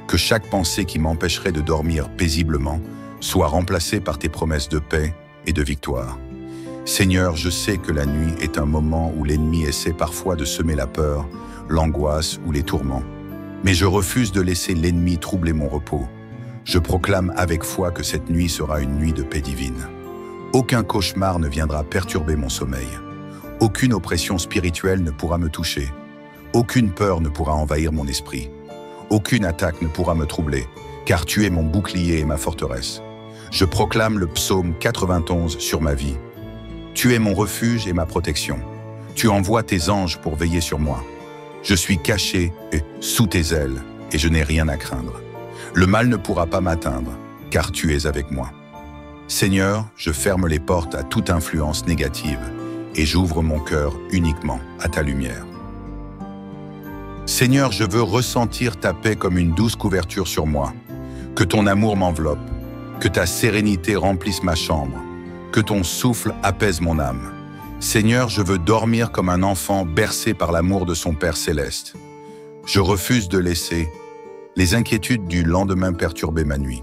que chaque pensée qui m'empêcherait de dormir paisiblement soit remplacée par tes promesses de paix et de victoire. Seigneur, je sais que la nuit est un moment où l'ennemi essaie parfois de semer la peur, l'angoisse ou les tourments. Mais je refuse de laisser l'ennemi troubler mon repos. Je proclame avec foi que cette nuit sera une nuit de paix divine. Aucun cauchemar ne viendra perturber mon sommeil. Aucune oppression spirituelle ne pourra me toucher. Aucune peur ne pourra envahir mon esprit. Aucune attaque ne pourra me troubler, car tu es mon bouclier et ma forteresse. Je proclame le psaume 91 sur ma vie. Tu es mon refuge et ma protection. Tu envoies tes anges pour veiller sur moi. Je suis caché sous tes ailes et je n'ai rien à craindre. Le mal ne pourra pas m'atteindre, car tu es avec moi. Seigneur, je ferme les portes à toute influence négative et j'ouvre mon cœur uniquement à ta lumière. Seigneur, je veux ressentir ta paix comme une douce couverture sur moi. Que ton amour m'enveloppe, que ta sérénité remplisse ma chambre, que ton souffle apaise mon âme. Seigneur, je veux dormir comme un enfant bercé par l'amour de son Père céleste. Je refuse de laisser les inquiétudes du lendemain perturber ma nuit,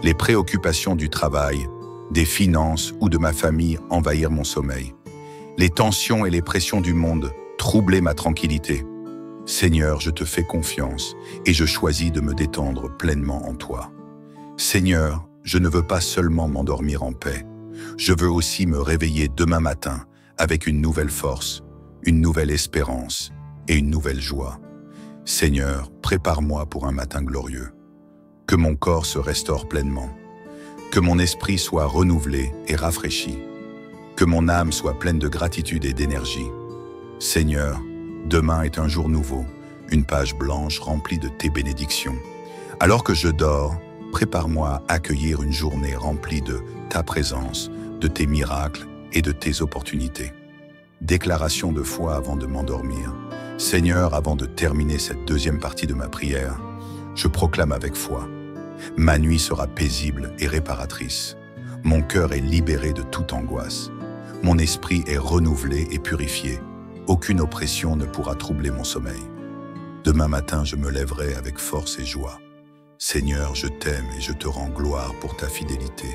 les préoccupations du travail, des finances ou de ma famille envahir mon sommeil, les tensions et les pressions du monde troubler ma tranquillité. Seigneur, je te fais confiance et je choisis de me détendre pleinement en toi. Seigneur, je ne veux pas seulement m'endormir en paix, je veux aussi me réveiller demain matin avec une nouvelle force, une nouvelle espérance et une nouvelle joie. Seigneur, prépare-moi pour un matin glorieux. Que mon corps se restaure pleinement, que mon esprit soit renouvelé et rafraîchi, que mon âme soit pleine de gratitude et d'énergie. Seigneur, demain est un jour nouveau, une page blanche remplie de tes bénédictions. Alors que je dors, prépare-moi à accueillir une journée remplie de ta présence, de tes miracles et de tes opportunités. Déclaration de foi avant de m'endormir. Seigneur, avant de terminer cette deuxième partie de ma prière, je proclame avec foi: ma nuit sera paisible et réparatrice. Mon cœur est libéré de toute angoisse. Mon esprit est renouvelé et purifié. Aucune oppression ne pourra troubler mon sommeil. Demain matin, je me lèverai avec force et joie. Seigneur, je t'aime et je te rends gloire pour ta fidélité.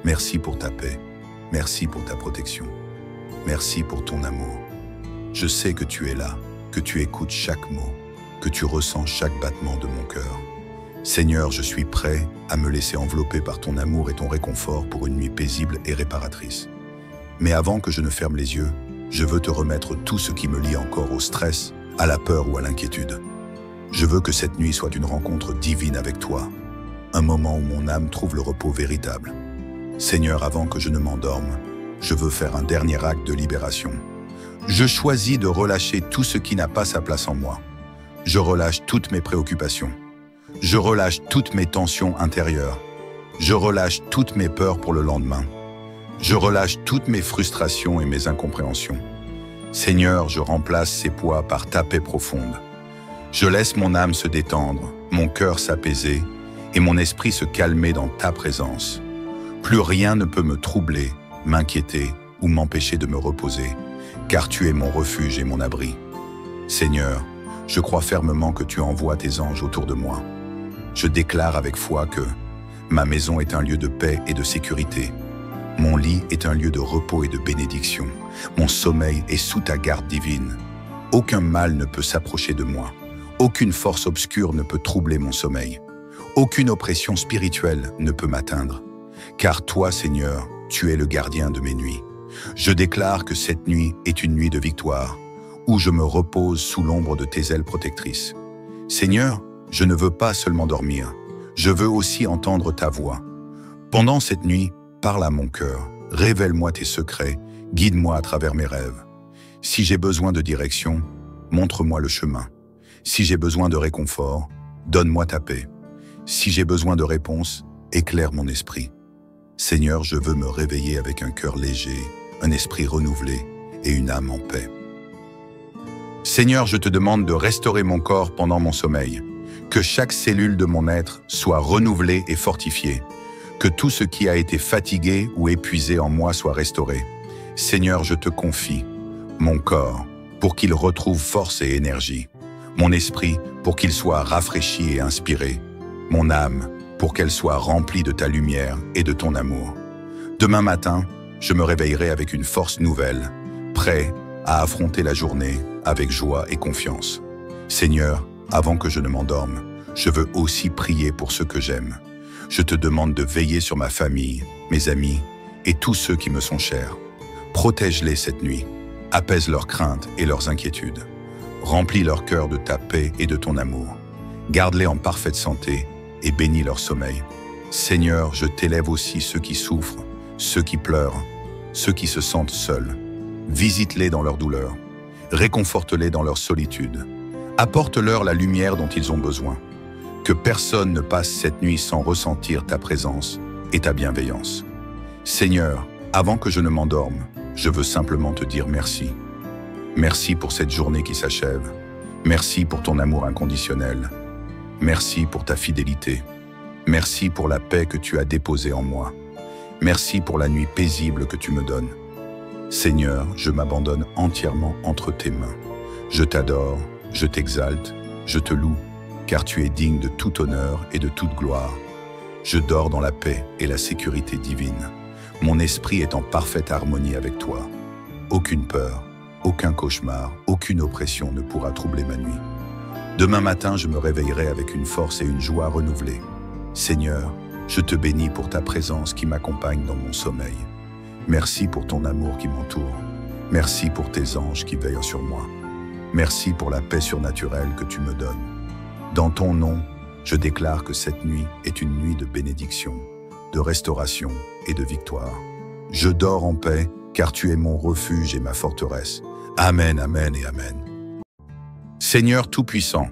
Merci pour ta paix. Merci pour ta protection. Merci pour ton amour. Je sais que tu es là, que tu écoutes chaque mot, que tu ressens chaque battement de mon cœur. Seigneur, je suis prêt à me laisser envelopper par ton amour et ton réconfort pour une nuit paisible et réparatrice. Mais avant que je ne ferme les yeux, je veux te remettre tout ce qui me lie encore au stress, à la peur ou à l'inquiétude. Je veux que cette nuit soit une rencontre divine avec toi, un moment où mon âme trouve le repos véritable. Seigneur, avant que je ne m'endorme, je veux faire un dernier acte de libération. Je choisis de relâcher tout ce qui n'a pas sa place en moi. Je relâche toutes mes préoccupations. Je relâche toutes mes tensions intérieures. Je relâche toutes mes peurs pour le lendemain. Je relâche toutes mes frustrations et mes incompréhensions. Seigneur, je remplace ces poids par ta paix profonde. Je laisse mon âme se détendre, mon cœur s'apaiser et mon esprit se calmer dans ta présence. Plus rien ne peut me troubler, m'inquiéter ou m'empêcher de me reposer, car tu es mon refuge et mon abri. Seigneur, je crois fermement que tu envoies tes anges autour de moi. Je déclare avec foi que ma maison est un lieu de paix et de sécurité. Mon lit est un lieu de repos et de bénédiction. Mon sommeil est sous ta garde divine. Aucun mal ne peut s'approcher de moi. Aucune force obscure ne peut troubler mon sommeil. Aucune oppression spirituelle ne peut m'atteindre. Car toi, Seigneur, tu es le gardien de mes nuits. Je déclare que cette nuit est une nuit de victoire, où je me repose sous l'ombre de tes ailes protectrices. Seigneur, je ne veux pas seulement dormir, je veux aussi entendre ta voix. Pendant cette nuit, parle à mon cœur, révèle-moi tes secrets, guide-moi à travers mes rêves. Si j'ai besoin de direction, montre-moi le chemin. Si j'ai besoin de réconfort, donne-moi ta paix. Si j'ai besoin de réponse, éclaire mon esprit. Seigneur, je veux me réveiller avec un cœur léger, un esprit renouvelé et une âme en paix. Seigneur, je te demande de restaurer mon corps pendant mon sommeil, que chaque cellule de mon être soit renouvelée et fortifiée, que tout ce qui a été fatigué ou épuisé en moi soit restauré. Seigneur, je te confie mon corps pour qu'il retrouve force et énergie, mon esprit pour qu'il soit rafraîchi et inspiré, mon âme pour qu'elle soit remplie de ta lumière et de ton amour. Demain matin, je me réveillerai avec une force nouvelle, prêt à affronter la journée avec joie et confiance. Seigneur, avant que je ne m'endorme, je veux aussi prier pour ceux que j'aime. Je te demande de veiller sur ma famille, mes amis et tous ceux qui me sont chers. Protège-les cette nuit, apaise leurs craintes et leurs inquiétudes. Remplis leur cœur de ta paix et de ton amour. Garde-les en parfaite santé et bénis leur sommeil. Seigneur, je t'élève aussi ceux qui souffrent, ceux qui pleurent, ceux qui se sentent seuls. Visite-les dans leur douleur, réconforte-les dans leur solitude. Apporte-leur la lumière dont ils ont besoin. Que personne ne passe cette nuit sans ressentir ta présence et ta bienveillance. Seigneur, avant que je ne m'endorme, je veux simplement te dire merci. Merci pour cette journée qui s'achève. Merci pour ton amour inconditionnel. Merci pour ta fidélité. Merci pour la paix que tu as déposée en moi. Merci pour la nuit paisible que tu me donnes. Seigneur, je m'abandonne entièrement entre tes mains. Je t'adore, je t'exalte, je te loue, car tu es digne de tout honneur et de toute gloire. Je dors dans la paix et la sécurité divine. Mon esprit est en parfaite harmonie avec toi. Aucune peur, aucun cauchemar, aucune oppression ne pourra troubler ma nuit. Demain matin, je me réveillerai avec une force et une joie renouvelées. Seigneur, je te bénis pour ta présence qui m'accompagne dans mon sommeil. Merci pour ton amour qui m'entoure. Merci pour tes anges qui veillent sur moi. Merci pour la paix surnaturelle que tu me donnes. Dans ton nom, je déclare que cette nuit est une nuit de bénédiction, de restauration et de victoire. Je dors en paix, car tu es mon refuge et ma forteresse. Amen, amen et amen. Seigneur Tout-Puissant,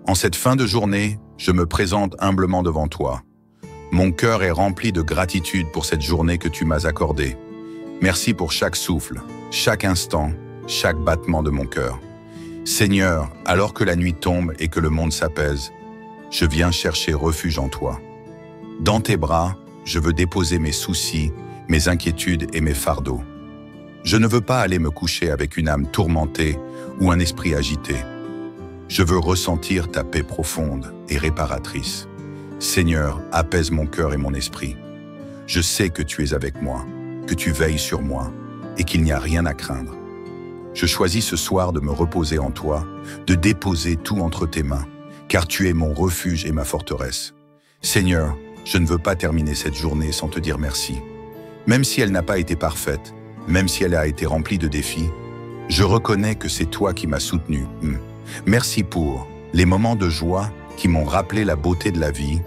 en cette fin de journée, je me présente humblement devant toi. Mon cœur est rempli de gratitude pour cette journée que tu m'as accordée. Merci pour chaque souffle, chaque instant, chaque battement de mon cœur. Seigneur, alors que la nuit tombe et que le monde s'apaise, je viens chercher refuge en toi. Dans tes bras, je veux déposer mes soucis, mes inquiétudes et mes fardeaux. Je ne veux pas aller me coucher avec une âme tourmentée ou un esprit agité. Je veux ressentir ta paix profonde et réparatrice. Seigneur, apaise mon cœur et mon esprit. Je sais que tu es avec moi, que tu veilles sur moi et qu'il n'y a rien à craindre. Je choisis ce soir de me reposer en toi, de déposer tout entre tes mains, car tu es mon refuge et ma forteresse. Seigneur, je ne veux pas terminer cette journée sans te dire merci. Même si elle n'a pas été parfaite, même si elle a été remplie de défis, je reconnais que c'est toi qui m'as soutenu. Merci pour les moments de joie qui m'ont rappelé la beauté de la vie,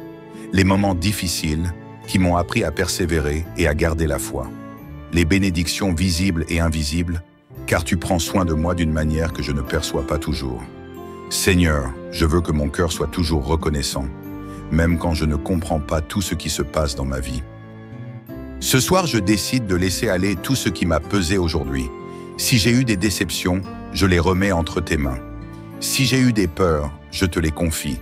les moments difficiles qui m'ont appris à persévérer et à garder la foi, les bénédictions visibles et invisibles, car tu prends soin de moi d'une manière que je ne perçois pas toujours. Seigneur, je veux que mon cœur soit toujours reconnaissant, même quand je ne comprends pas tout ce qui se passe dans ma vie. Ce soir, je décide de laisser aller tout ce qui m'a pesé aujourd'hui. Si j'ai eu des déceptions, je les remets entre tes mains. Si j'ai eu des peurs, je te les confie.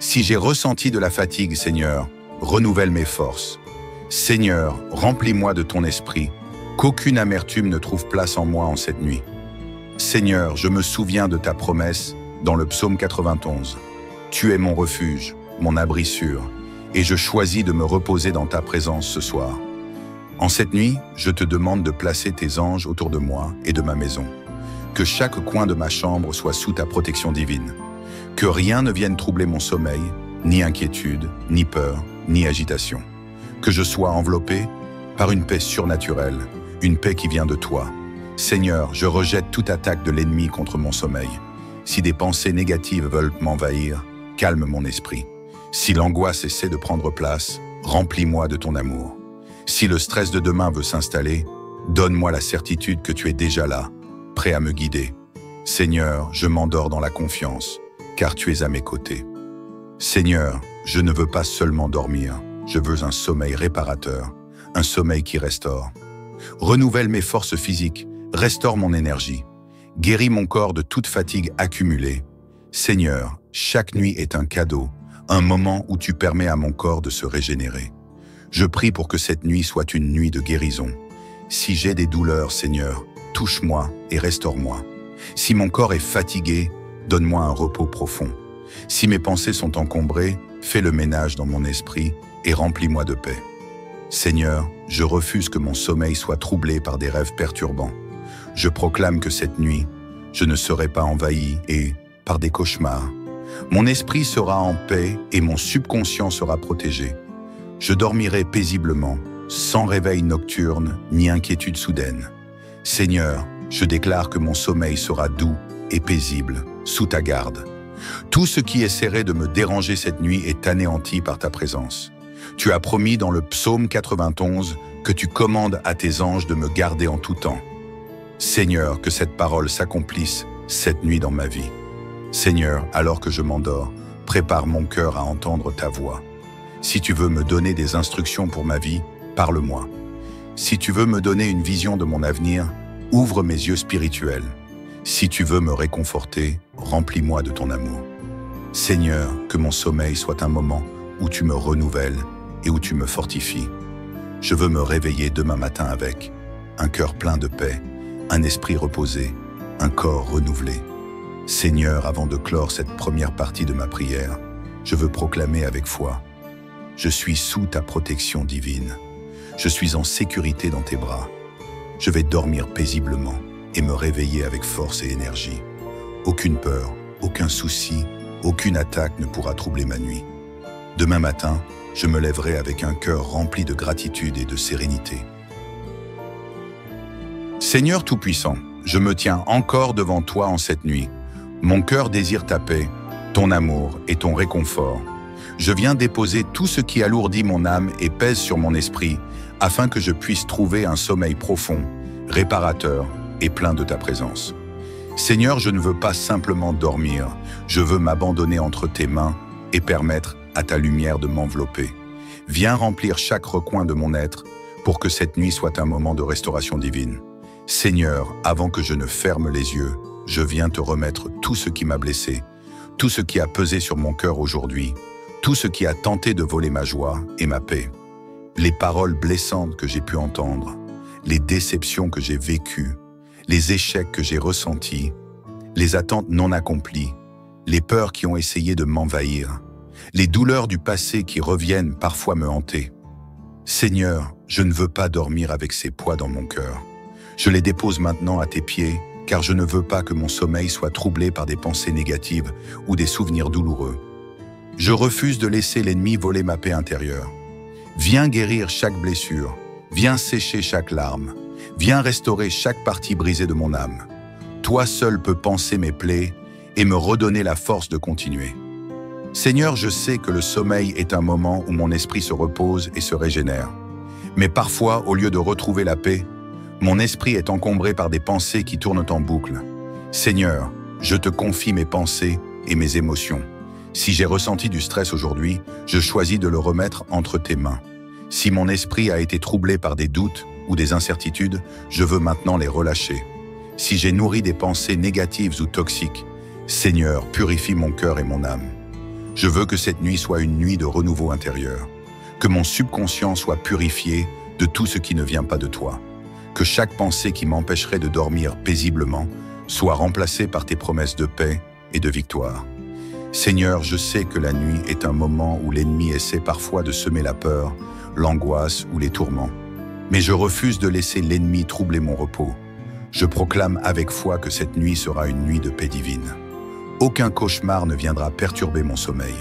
Si j'ai ressenti de la fatigue, Seigneur, renouvelle mes forces. Seigneur, remplis-moi de ton esprit, qu'aucune amertume ne trouve place en moi en cette nuit. Seigneur, je me souviens de ta promesse dans le psaume 91. Tu es mon refuge, mon abri sûr, et je choisis de me reposer dans ta présence ce soir. En cette nuit, je te demande de placer tes anges autour de moi et de ma maison. Que chaque coin de ma chambre soit sous ta protection divine. Que rien ne vienne troubler mon sommeil, ni inquiétude, ni peur, ni agitation. Que je sois enveloppé par une paix surnaturelle, une paix qui vient de toi. Seigneur, je rejette toute attaque de l'ennemi contre mon sommeil. Si des pensées négatives veulent m'envahir, calme mon esprit. Si l'angoisse essaie de prendre place, remplis-moi de ton amour. Si le stress de demain veut s'installer, donne-moi la certitude que tu es déjà là, prêt à me guider. Seigneur, je m'endors dans la confiance, car tu es à mes côtés. Seigneur, je ne veux pas seulement dormir, je veux un sommeil réparateur, un sommeil qui restaure. Renouvelle mes forces physiques, restaure mon énergie, guéris mon corps de toute fatigue accumulée. Seigneur, chaque nuit est un cadeau, un moment où tu permets à mon corps de se régénérer. Je prie pour que cette nuit soit une nuit de guérison. Si j'ai des douleurs, Seigneur, touche-moi et restaure-moi. Si mon corps est fatigué, donne-moi un repos profond. Si mes pensées sont encombrées, fais le ménage dans mon esprit et remplis-moi de paix. Seigneur, je refuse que mon sommeil soit troublé par des rêves perturbants. Je proclame que cette nuit, je ne serai pas envahi et par des cauchemars. Mon esprit sera en paix et mon subconscient sera protégé. Je dormirai paisiblement, sans réveil nocturne ni inquiétude soudaine. Seigneur, je déclare que mon sommeil sera doux et paisible, sous ta garde. Tout ce qui essaierait de me déranger cette nuit est anéanti par ta présence. Tu as promis dans le psaume 91 que tu commandes à tes anges de me garder en tout temps. Seigneur, que cette parole s'accomplisse cette nuit dans ma vie. Seigneur, alors que je m'endors, prépare mon cœur à entendre ta voix. Si tu veux me donner des instructions pour ma vie, parle-moi. Si tu veux me donner une vision de mon avenir, ouvre mes yeux spirituels. Si tu veux me réconforter, remplis-moi de ton amour. Seigneur, que mon sommeil soit un moment où tu me renouvelles et où tu me fortifies. Je veux me réveiller demain matin avec un cœur plein de paix, un esprit reposé, un corps renouvelé. Seigneur, avant de clore cette première partie de ma prière, je veux proclamer avec foi: je suis sous ta protection divine. Je suis en sécurité dans tes bras. Je vais dormir paisiblement et me réveiller avec force et énergie. Aucune peur, aucun souci, aucune attaque ne pourra troubler ma nuit. Demain matin, je me lèverai avec un cœur rempli de gratitude et de sérénité. Seigneur Tout-Puissant, je me tiens encore devant toi en cette nuit. Mon cœur désire ta paix, ton amour et ton réconfort. Je viens déposer tout ce qui alourdit mon âme et pèse sur mon esprit, afin que je puisse trouver un sommeil profond, réparateur et plein de ta présence. Seigneur, je ne veux pas simplement dormir, je veux m'abandonner entre tes mains et permettre à ta lumière de m'envelopper. Viens remplir chaque recoin de mon être pour que cette nuit soit un moment de restauration divine. Seigneur, avant que je ne ferme les yeux, je viens te remettre tout ce qui m'a blessé, tout ce qui a pesé sur mon cœur aujourd'hui, tout ce qui a tenté de voler ma joie et ma paix. Les paroles blessantes que j'ai pu entendre, les déceptions que j'ai vécues, les échecs que j'ai ressentis, les attentes non accomplies, les peurs qui ont essayé de m'envahir, les douleurs du passé qui reviennent parfois me hanter. Seigneur, je ne veux pas dormir avec ces poids dans mon cœur. Je les dépose maintenant à tes pieds, car je ne veux pas que mon sommeil soit troublé par des pensées négatives ou des souvenirs douloureux. Je refuse de laisser l'ennemi voler ma paix intérieure. Viens guérir chaque blessure, viens sécher chaque larme, viens restaurer chaque partie brisée de mon âme. Toi seul peux panser mes plaies et me redonner la force de continuer. Seigneur, je sais que le sommeil est un moment où mon esprit se repose et se régénère. Mais parfois, au lieu de retrouver la paix, mon esprit est encombré par des pensées qui tournent en boucle. Seigneur, je te confie mes pensées et mes émotions. Si j'ai ressenti du stress aujourd'hui, je choisis de le remettre entre tes mains. Si mon esprit a été troublé par des doutes ou des incertitudes, je veux maintenant les relâcher. Si j'ai nourri des pensées négatives ou toxiques, Seigneur, purifie mon cœur et mon âme. Je veux que cette nuit soit une nuit de renouveau intérieur, que mon subconscient soit purifié de tout ce qui ne vient pas de toi, que chaque pensée qui m'empêcherait de dormir paisiblement soit remplacée par tes promesses de paix et de victoire. Seigneur, je sais que la nuit est un moment où l'ennemi essaie parfois de semer la peur, l'angoisse ou les tourments. Mais je refuse de laisser l'ennemi troubler mon repos. Je proclame avec foi que cette nuit sera une nuit de paix divine. Aucun cauchemar ne viendra perturber mon sommeil.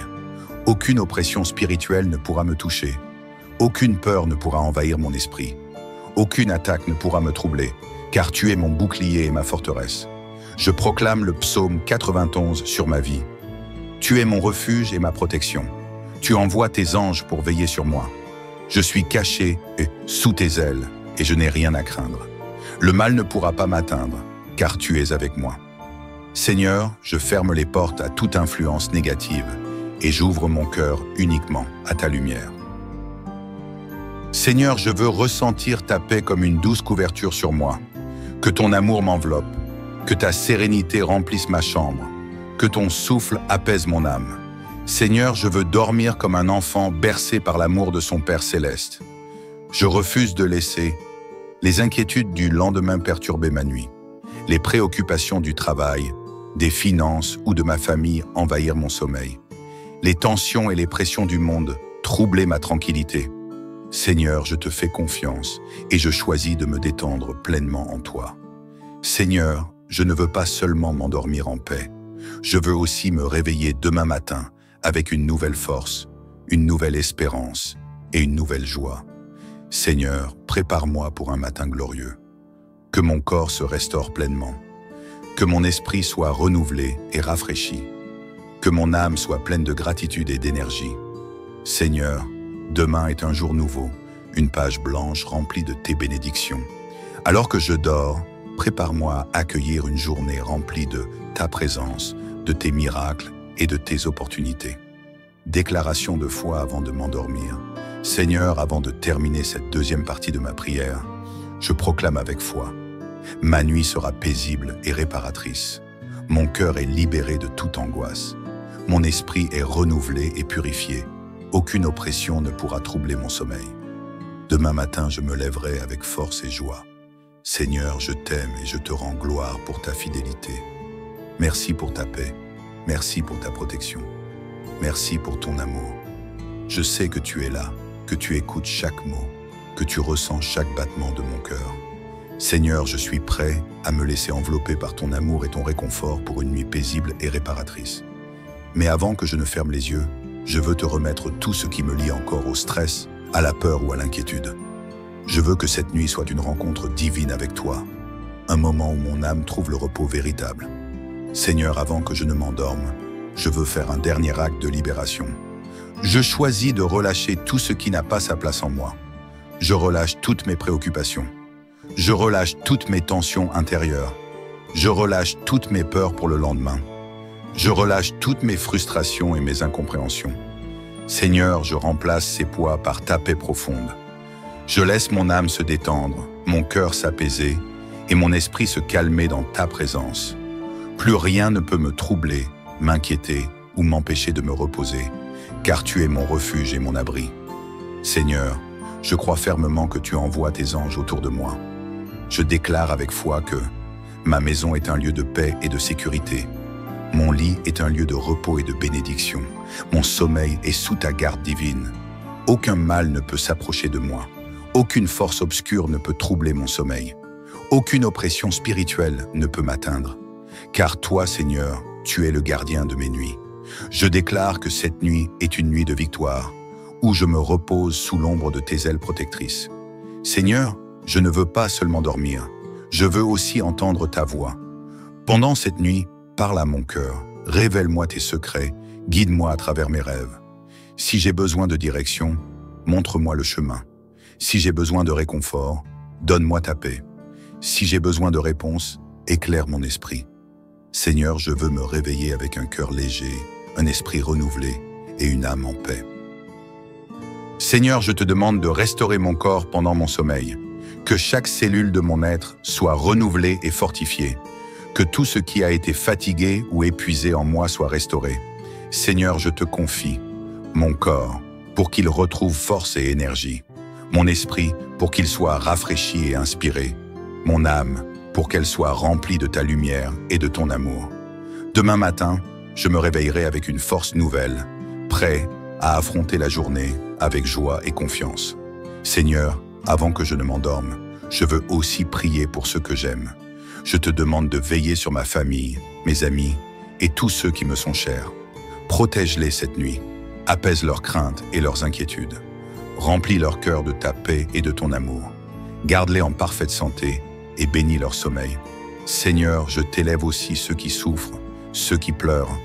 Aucune oppression spirituelle ne pourra me toucher. Aucune peur ne pourra envahir mon esprit. Aucune attaque ne pourra me troubler, car tu es mon bouclier et ma forteresse. Je proclame le psaume 91 sur ma vie. Tu es mon refuge et ma protection. Tu envoies tes anges pour veiller sur moi. Je suis caché sous tes ailes et je n'ai rien à craindre. Le mal ne pourra pas m'atteindre, car tu es avec moi. Seigneur, je ferme les portes à toute influence négative et j'ouvre mon cœur uniquement à ta lumière. Seigneur, je veux ressentir ta paix comme une douce couverture sur moi. Que ton amour m'enveloppe, que ta sérénité remplisse ma chambre, que ton souffle apaise mon âme. Seigneur, je veux dormir comme un enfant bercé par l'amour de son Père céleste. Je refuse de laisser les inquiétudes du lendemain perturber ma nuit, les préoccupations du travail, des finances ou de ma famille envahir mon sommeil, les tensions et les pressions du monde troubler ma tranquillité. Seigneur, je te fais confiance et je choisis de me détendre pleinement en toi. Seigneur, je ne veux pas seulement m'endormir en paix, je veux aussi me réveiller demain matin avec une nouvelle force, une nouvelle espérance et une nouvelle joie. Seigneur, prépare-moi pour un matin glorieux. Que mon corps se restaure pleinement, que mon esprit soit renouvelé et rafraîchi, que mon âme soit pleine de gratitude et d'énergie. Seigneur, demain est un jour nouveau, une page blanche remplie de tes bénédictions. Alors que je dors, prépare-moi à accueillir une journée remplie de ta présence, de tes miracles et de tes opportunités. Déclaration de foi avant de m'endormir. Seigneur, avant de terminer cette deuxième partie de ma prière, je proclame avec foi: Ma nuit sera paisible et réparatrice. Mon cœur est libéré de toute angoisse. Mon esprit est renouvelé et purifié. Aucune oppression ne pourra troubler mon sommeil. Demain matin, je me lèverai avec force et joie. Seigneur, je t'aime et je te rends gloire pour ta fidélité. Merci pour ta paix. Merci pour ta protection. Merci pour ton amour. Je sais que tu es là, que tu écoutes chaque mot, que tu ressens chaque battement de mon cœur. Seigneur, je suis prêt à me laisser envelopper par ton amour et ton réconfort pour une nuit paisible et réparatrice. Mais avant que je ne ferme les yeux, je veux te remettre tout ce qui me lie encore au stress, à la peur ou à l'inquiétude. Je veux que cette nuit soit une rencontre divine avec toi, un moment où mon âme trouve le repos véritable. Seigneur, avant que je ne m'endorme, je veux faire un dernier acte de libération. Je choisis de relâcher tout ce qui n'a pas sa place en moi. Je relâche toutes mes préoccupations. Je relâche toutes mes tensions intérieures. Je relâche toutes mes peurs pour le lendemain. Je relâche toutes mes frustrations et mes incompréhensions. Seigneur, je remplace ces poids par ta paix profonde. Je laisse mon âme se détendre, mon cœur s'apaiser et mon esprit se calmer dans ta présence. Plus rien ne peut me troubler, m'inquiéter ou m'empêcher de me reposer, car tu es mon refuge et mon abri. Seigneur, je crois fermement que tu envoies tes anges autour de moi. Je déclare avec foi que ma maison est un lieu de paix et de sécurité. Mon lit est un lieu de repos et de bénédiction. Mon sommeil est sous ta garde divine. Aucun mal ne peut s'approcher de moi. Aucune force obscure ne peut troubler mon sommeil. Aucune oppression spirituelle ne peut m'atteindre. Car toi, Seigneur, tu es le gardien de mes nuits. Je déclare que cette nuit est une nuit de victoire, où je me repose sous l'ombre de tes ailes protectrices. Seigneur, je ne veux pas seulement dormir, je veux aussi entendre ta voix. Pendant cette nuit, parle à mon cœur, révèle-moi tes secrets, guide-moi à travers mes rêves. Si j'ai besoin de direction, montre-moi le chemin. Si j'ai besoin de réconfort, donne-moi ta paix. Si j'ai besoin de réponse, éclaire mon esprit. Seigneur, je veux me réveiller avec un cœur léger, un esprit renouvelé et une âme en paix. Seigneur, je te demande de restaurer mon corps pendant mon sommeil, que chaque cellule de mon être soit renouvelée et fortifiée, que tout ce qui a été fatigué ou épuisé en moi soit restauré. Seigneur, je te confie mon corps pour qu'il retrouve force et énergie, mon esprit pour qu'il soit rafraîchi et inspiré, mon âme pour qu'elle soit remplie de ta lumière et de ton amour. Demain matin, je me réveillerai avec une force nouvelle, prêt à affronter la journée avec joie et confiance. Seigneur, avant que je ne m'endorme, je veux aussi prier pour ceux que j'aime. Je te demande de veiller sur ma famille, mes amis et tous ceux qui me sont chers. Protège-les cette nuit, apaise leurs craintes et leurs inquiétudes. Remplis leur cœur de ta paix et de ton amour. Garde-les en parfaite santé et bénis leur sommeil. Seigneur, je t'élève aussi ceux qui souffrent, ceux qui pleurent,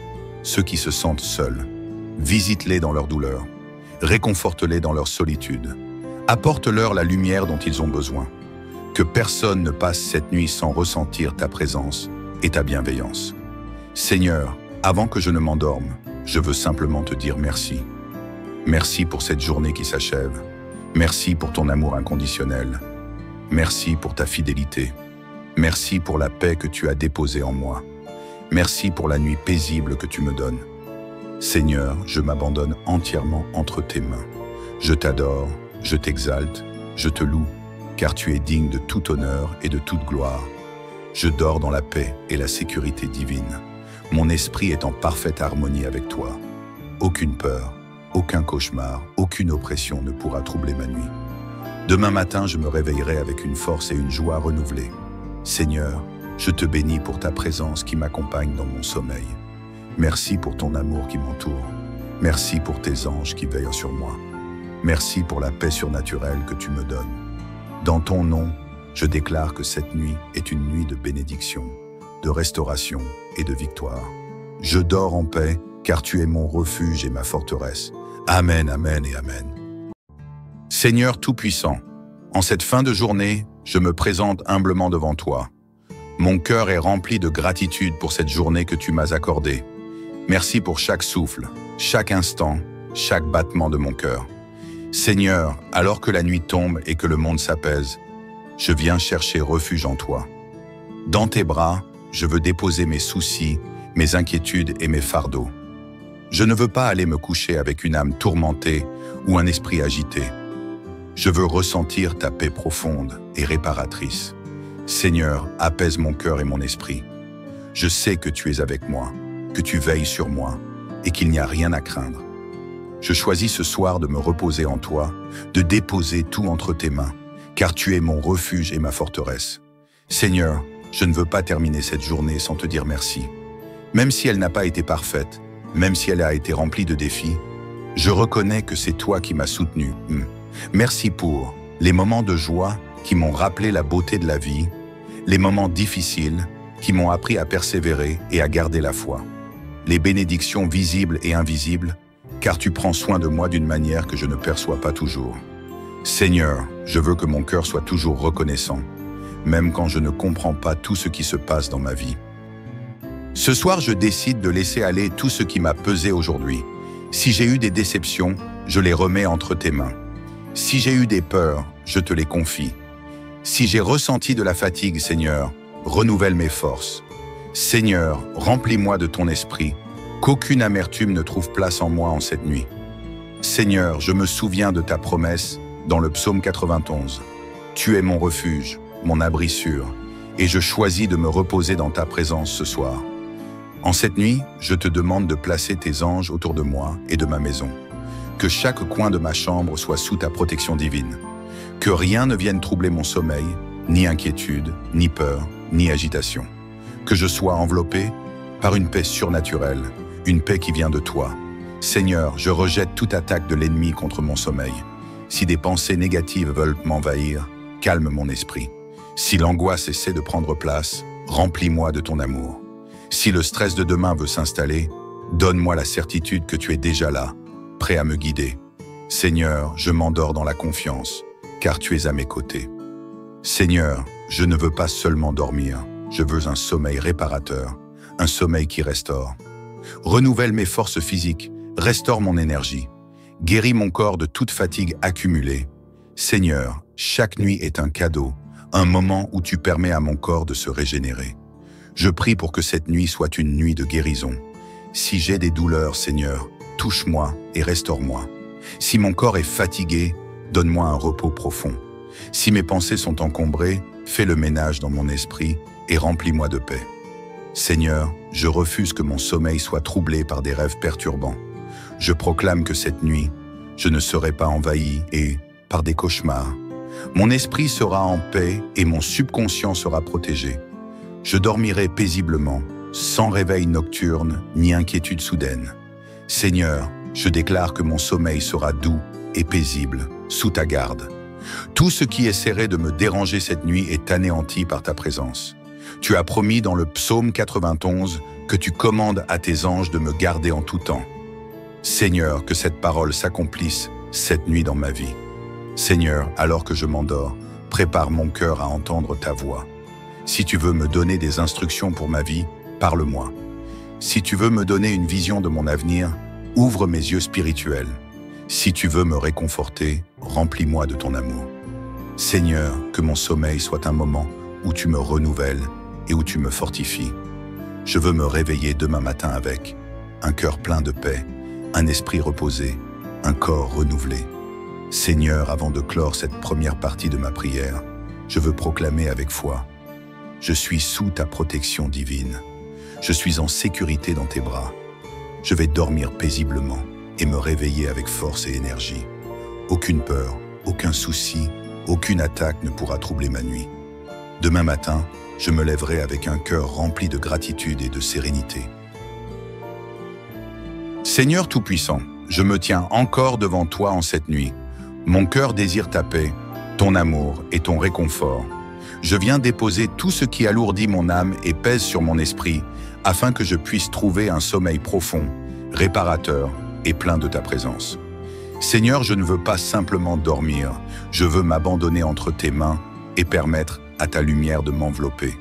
ceux qui se sentent seuls. Visite-les dans leur douleur, réconforte-les dans leur solitude. Apporte-leur la lumière dont ils ont besoin. Que personne ne passe cette nuit sans ressentir ta présence et ta bienveillance. Seigneur, avant que je ne m'endorme, je veux simplement te dire merci. Merci pour cette journée qui s'achève. Merci pour ton amour inconditionnel. Merci pour ta fidélité. Merci pour la paix que tu as déposée en moi. Merci pour la nuit paisible que tu me donnes. Seigneur, je m'abandonne entièrement entre tes mains. Je t'adore, je t'exalte, je te loue, car tu es digne de tout honneur et de toute gloire. Je dors dans la paix et la sécurité divine. Mon esprit est en parfaite harmonie avec toi. Aucune peur, aucun cauchemar, aucune oppression ne pourra troubler ma nuit. Demain matin, je me réveillerai avec une force et une joie renouvelées. Seigneur, je te bénis pour ta présence qui m'accompagne dans mon sommeil. Merci pour ton amour qui m'entoure. Merci pour tes anges qui veillent sur moi. Merci pour la paix surnaturelle que tu me donnes. Dans ton nom, je déclare que cette nuit est une nuit de bénédiction, de restauration et de victoire. Je dors en paix, car tu es mon refuge et ma forteresse. Amen, amen et amen. Seigneur Tout-Puissant, en cette fin de journée, je me présente humblement devant toi. Mon cœur est rempli de gratitude pour cette journée que tu m'as accordée. Merci pour chaque souffle, chaque instant, chaque battement de mon cœur. Seigneur, alors que la nuit tombe et que le monde s'apaise, je viens chercher refuge en toi. Dans tes bras, je veux déposer mes soucis, mes inquiétudes et mes fardeaux. Je ne veux pas aller me coucher avec une âme tourmentée ou un esprit agité. Je veux ressentir ta paix profonde et réparatrice. Seigneur, apaise mon cœur et mon esprit. Je sais que tu es avec moi, que tu veilles sur moi et qu'il n'y a rien à craindre. Je choisis ce soir de me reposer en toi, de déposer tout entre tes mains, car tu es mon refuge et ma forteresse. Seigneur, je ne veux pas terminer cette journée sans te dire merci. Même si elle n'a pas été parfaite, même si elle a été remplie de défis, je reconnais que c'est toi qui m'as soutenu. Merci pour les moments de joie qui m'ont rappelé la beauté de la vie, les moments difficiles qui m'ont appris à persévérer et à garder la foi, les bénédictions visibles et invisibles, car tu prends soin de moi d'une manière que je ne perçois pas toujours. Seigneur, je veux que mon cœur soit toujours reconnaissant, même quand je ne comprends pas tout ce qui se passe dans ma vie. Ce soir, je décide de laisser aller tout ce qui m'a pesé aujourd'hui. Si j'ai eu des déceptions, je les remets entre tes mains. Si j'ai eu des peurs, je te les confie. Si j'ai ressenti de la fatigue, Seigneur, renouvelle mes forces. Seigneur, remplis-moi de ton esprit, qu'aucune amertume ne trouve place en moi en cette nuit. Seigneur, je me souviens de ta promesse dans le psaume 91. Tu es mon refuge, mon abri sûr, et je choisis de me reposer dans ta présence ce soir. En cette nuit, je te demande de placer tes anges autour de moi et de ma maison. Que chaque coin de ma chambre soit sous ta protection divine. Que rien ne vienne troubler mon sommeil, ni inquiétude, ni peur, ni agitation. Que je sois enveloppé par une paix surnaturelle, une paix qui vient de toi. Seigneur, je rejette toute attaque de l'ennemi contre mon sommeil. Si des pensées négatives veulent m'envahir, calme mon esprit. Si l'angoisse essaie de prendre place, remplis-moi de ton amour. Si le stress de demain veut s'installer, donne-moi la certitude que tu es déjà là, prêt à me guider. Seigneur, je m'endors dans la confiance, car tu es à mes côtés. Seigneur, je ne veux pas seulement dormir, je veux un sommeil réparateur, un sommeil qui restaure. Renouvelle mes forces physiques, restaure mon énergie, guéris mon corps de toute fatigue accumulée. Seigneur, chaque nuit est un cadeau, un moment où tu permets à mon corps de se régénérer. Je prie pour que cette nuit soit une nuit de guérison. Si j'ai des douleurs, Seigneur, touche-moi et restaure-moi. Si mon corps est fatigué, donne-moi un repos profond. Si mes pensées sont encombrées, fais le ménage dans mon esprit et remplis-moi de paix. Seigneur, je refuse que mon sommeil soit troublé par des rêves perturbants. Je proclame que cette nuit, je ne serai pas envahi et, par des cauchemars, mon esprit sera en paix et mon subconscient sera protégé. Je dormirai paisiblement, sans réveil nocturne ni inquiétude soudaine. Seigneur, je déclare que mon sommeil sera doux et paisible, sous ta garde. Tout ce qui essaierait de me déranger cette nuit est anéanti par ta présence. Tu as promis dans le psaume 91 que tu commandes à tes anges de me garder en tout temps. Seigneur, que cette parole s'accomplisse cette nuit dans ma vie. Seigneur, alors que je m'endors, prépare mon cœur à entendre ta voix. Si tu veux me donner des instructions pour ma vie, parle-moi. Si tu veux me donner une vision de mon avenir, ouvre mes yeux spirituels. Si tu veux me réconforter, remplis-moi de ton amour. Seigneur, que mon sommeil soit un moment où tu me renouvelles et où tu me fortifies. Je veux me réveiller demain matin avec un cœur plein de paix, un esprit reposé, un corps renouvelé. Seigneur, avant de clore cette première partie de ma prière, je veux proclamer avec foi: je suis sous ta protection divine. Je suis en sécurité dans tes bras. Je vais dormir paisiblement et me réveiller avec force et énergie. Aucune peur, aucun souci, aucune attaque ne pourra troubler ma nuit. Demain matin, je me lèverai avec un cœur rempli de gratitude et de sérénité. Seigneur Tout-Puissant, je me tiens encore devant toi en cette nuit. Mon cœur désire ta paix, ton amour et ton réconfort. Je viens déposer tout ce qui alourdit mon âme et pèse sur mon esprit, afin que je puisse trouver un sommeil profond, réparateur et plein de ta présence. Seigneur, je ne veux pas simplement dormir, je veux m'abandonner entre tes mains et permettre à ta lumière de m'envelopper.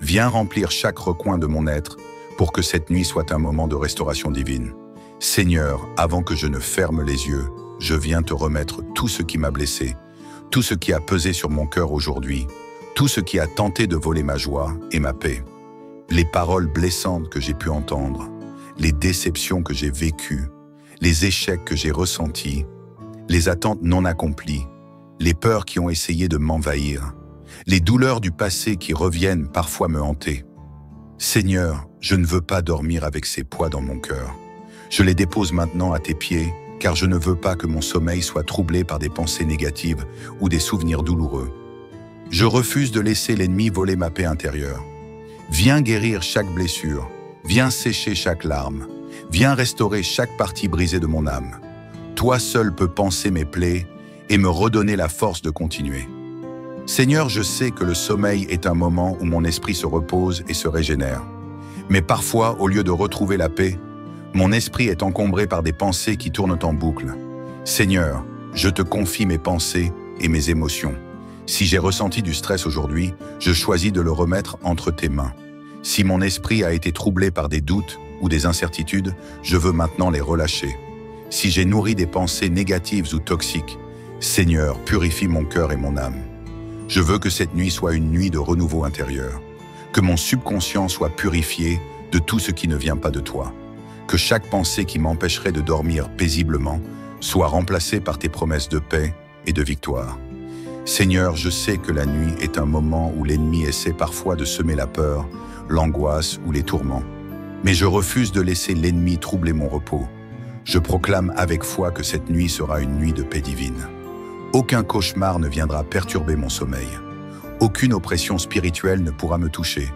Viens remplir chaque recoin de mon être pour que cette nuit soit un moment de restauration divine. Seigneur, avant que je ne ferme les yeux, je viens te remettre tout ce qui m'a blessé, tout ce qui a pesé sur mon cœur aujourd'hui, tout ce qui a tenté de voler ma joie et ma paix, les paroles blessantes que j'ai pu entendre, les déceptions que j'ai vécues, les échecs que j'ai ressentis, les attentes non accomplies, les peurs qui ont essayé de m'envahir, les douleurs du passé qui reviennent parfois me hanter. Seigneur, je ne veux pas dormir avec ces poids dans mon cœur. Je les dépose maintenant à tes pieds, car je ne veux pas que mon sommeil soit troublé par des pensées négatives ou des souvenirs douloureux. Je refuse de laisser l'ennemi voler ma paix intérieure. Viens guérir chaque blessure, viens sécher chaque larme, viens restaurer chaque partie brisée de mon âme. Toi seul peux panser mes plaies et me redonner la force de continuer. Seigneur, je sais que le sommeil est un moment où mon esprit se repose et se régénère. Mais parfois, au lieu de retrouver la paix, mon esprit est encombré par des pensées qui tournent en boucle. Seigneur, je te confie mes pensées et mes émotions. Si j'ai ressenti du stress aujourd'hui, je choisis de le remettre entre tes mains. Si mon esprit a été troublé par des doutes ou des incertitudes, je veux maintenant les relâcher. Si j'ai nourri des pensées négatives ou toxiques, Seigneur, purifie mon cœur et mon âme. Je veux que cette nuit soit une nuit de renouveau intérieur, que mon subconscient soit purifié de tout ce qui ne vient pas de toi, que chaque pensée qui m'empêcherait de dormir paisiblement soit remplacée par tes promesses de paix et de victoire. Seigneur, je sais que la nuit est un moment où l'ennemi essaie parfois de semer la peur, l'angoisse ou les tourments. Mais je refuse de laisser l'ennemi troubler mon repos. Je proclame avec foi que cette nuit sera une nuit de paix divine. Aucun cauchemar ne viendra perturber mon sommeil. Aucune oppression spirituelle ne pourra me toucher.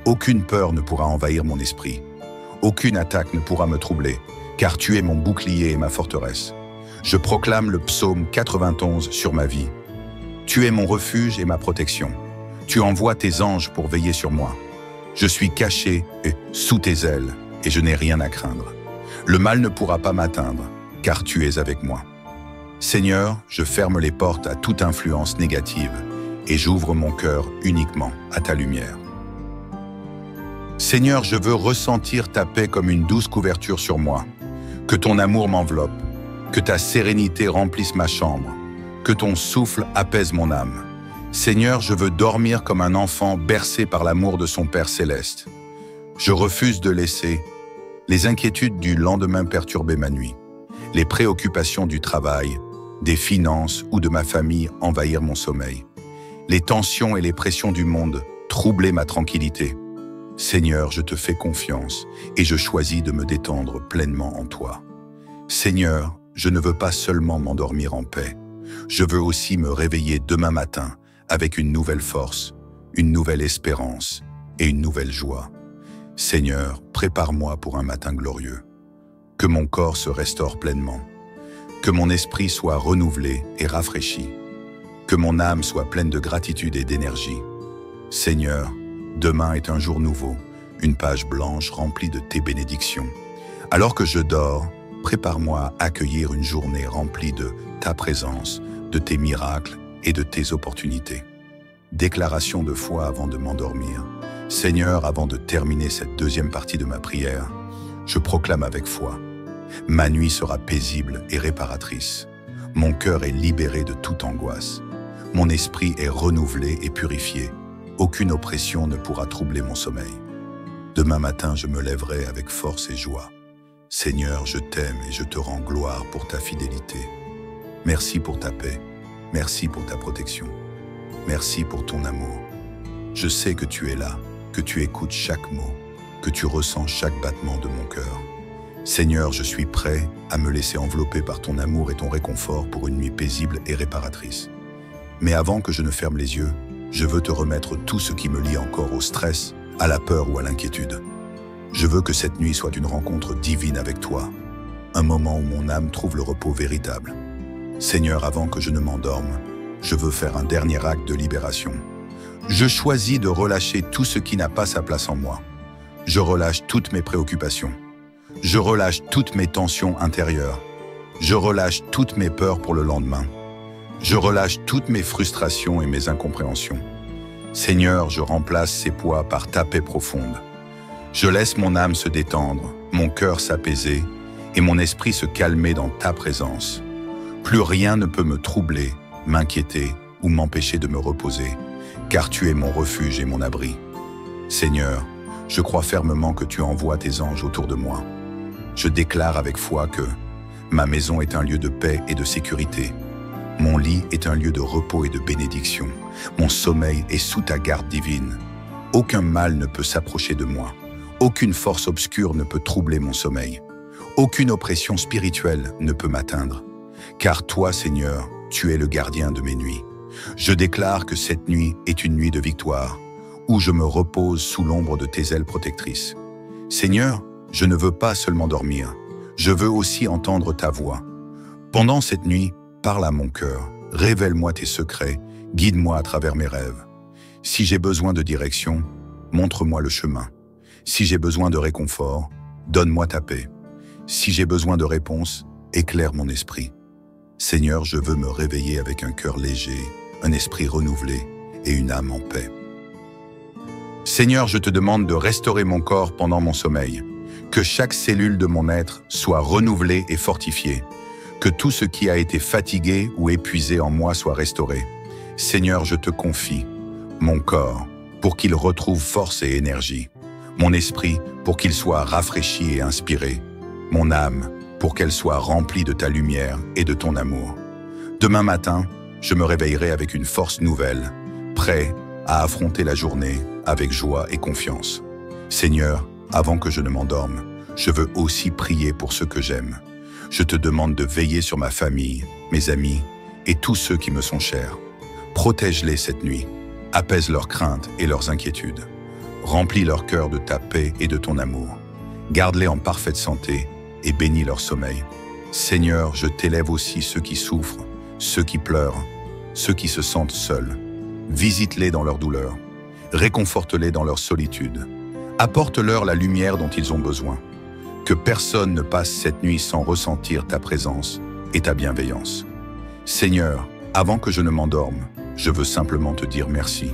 Aucune peur ne pourra envahir mon esprit. Aucune attaque ne pourra me troubler, car tu es mon bouclier et ma forteresse. Je proclame le psaume 91 sur ma vie. Tu es mon refuge et ma protection. Tu envoies tes anges pour veiller sur moi. Je suis caché sous tes ailes et je n'ai rien à craindre. Le mal ne pourra pas m'atteindre, car tu es avec moi. Seigneur, je ferme les portes à toute influence négative et j'ouvre mon cœur uniquement à ta lumière. Seigneur, je veux ressentir ta paix comme une douce couverture sur moi. Que ton amour m'enveloppe, que ta sérénité remplisse ma chambre, que ton souffle apaise mon âme. Seigneur, je veux dormir comme un enfant bercé par l'amour de son Père céleste. Je refuse de laisser les inquiétudes du lendemain perturber ma nuit, les préoccupations du travail, des finances ou de ma famille envahir mon sommeil, les tensions et les pressions du monde troubler ma tranquillité. Seigneur, je te fais confiance et je choisis de me détendre pleinement en toi. Seigneur, je ne veux pas seulement m'endormir en paix, je veux aussi me réveiller demain matin avec une nouvelle force, une nouvelle espérance et une nouvelle joie. Seigneur, prépare-moi pour un matin glorieux. Que mon corps se restaure pleinement, que mon esprit soit renouvelé et rafraîchi, que mon âme soit pleine de gratitude et d'énergie. Seigneur, demain est un jour nouveau, une page blanche remplie de tes bénédictions. Alors que je dors, prépare-moi à accueillir une journée remplie de ta présence, de tes miracles et de tes opportunités. Déclaration de foi avant de m'endormir. Seigneur, avant de terminer cette deuxième partie de ma prière, je proclame avec foi: ma nuit sera paisible et réparatrice. Mon cœur est libéré de toute angoisse. Mon esprit est renouvelé et purifié. Aucune oppression ne pourra troubler mon sommeil. Demain matin, je me lèverai avec force et joie. Seigneur, je t'aime et je te rends gloire pour ta fidélité. Merci pour ta paix. Merci pour ta protection. Merci pour ton amour. Je sais que tu es là, que tu écoutes chaque mot, que tu ressens chaque battement de mon cœur. Seigneur, je suis prêt à me laisser envelopper par ton amour et ton réconfort pour une nuit paisible et réparatrice. Mais avant que je ne ferme les yeux, je veux te remettre tout ce qui me lie encore au stress, à la peur ou à l'inquiétude. Je veux que cette nuit soit une rencontre divine avec toi, un moment où mon âme trouve le repos véritable. Seigneur, avant que je ne m'endorme, je veux faire un dernier acte de libération. Je choisis de relâcher tout ce qui n'a pas sa place en moi. Je relâche toutes mes préoccupations. Je relâche toutes mes tensions intérieures. Je relâche toutes mes peurs pour le lendemain. Je relâche toutes mes frustrations et mes incompréhensions. Seigneur, je remplace ces poids par ta paix profonde. Je laisse mon âme se détendre, mon cœur s'apaiser et mon esprit se calmer dans ta présence. Plus rien ne peut me troubler, m'inquiéter ou m'empêcher de me reposer, car tu es mon refuge et mon abri. Seigneur, je crois fermement que tu envoies tes anges autour de moi. Je déclare avec foi que ma maison est un lieu de paix et de sécurité. Mon lit est un lieu de repos et de bénédiction. Mon sommeil est sous ta garde divine. Aucun mal ne peut s'approcher de moi. Aucune force obscure ne peut troubler mon sommeil. Aucune oppression spirituelle ne peut m'atteindre. Car toi, Seigneur, tu es le gardien de mes nuits. Je déclare que cette nuit est une nuit de victoire, où je me repose sous l'ombre de tes ailes protectrices. Seigneur, je ne veux pas seulement dormir, je veux aussi entendre ta voix. Pendant cette nuit, parle à mon cœur, révèle-moi tes secrets, guide-moi à travers mes rêves. Si j'ai besoin de direction, montre-moi le chemin. Si j'ai besoin de réconfort, donne-moi ta paix. Si j'ai besoin de réponse, éclaire mon esprit. Seigneur, je veux me réveiller avec un cœur léger, un esprit renouvelé et une âme en paix. Seigneur, je te demande de restaurer mon corps pendant mon sommeil, que chaque cellule de mon être soit renouvelée et fortifiée, que tout ce qui a été fatigué ou épuisé en moi soit restauré. Seigneur, je te confie mon corps pour qu'il retrouve force et énergie, mon esprit pour qu'il soit rafraîchi et inspiré, mon âme pour qu'elle soit remplie de ta lumière et de ton amour. Demain matin, je me réveillerai avec une force nouvelle, prêt à affronter la journée avec joie et confiance. Seigneur, avant que je ne m'endorme, je veux aussi prier pour ceux que j'aime. Je te demande de veiller sur ma famille, mes amis et tous ceux qui me sont chers. Protège-les cette nuit, apaise leurs craintes et leurs inquiétudes. Remplis leur cœur de ta paix et de ton amour. Garde-les en parfaite santé et bénis leur sommeil. Seigneur, je t'élève aussi ceux qui souffrent, ceux qui pleurent, ceux qui se sentent seuls. Visite-les dans leur douleur, réconforte-les dans leur solitude. Apporte-leur la lumière dont ils ont besoin. Que personne ne passe cette nuit sans ressentir ta présence et ta bienveillance. Seigneur, avant que je ne m'endorme, je veux simplement te dire merci.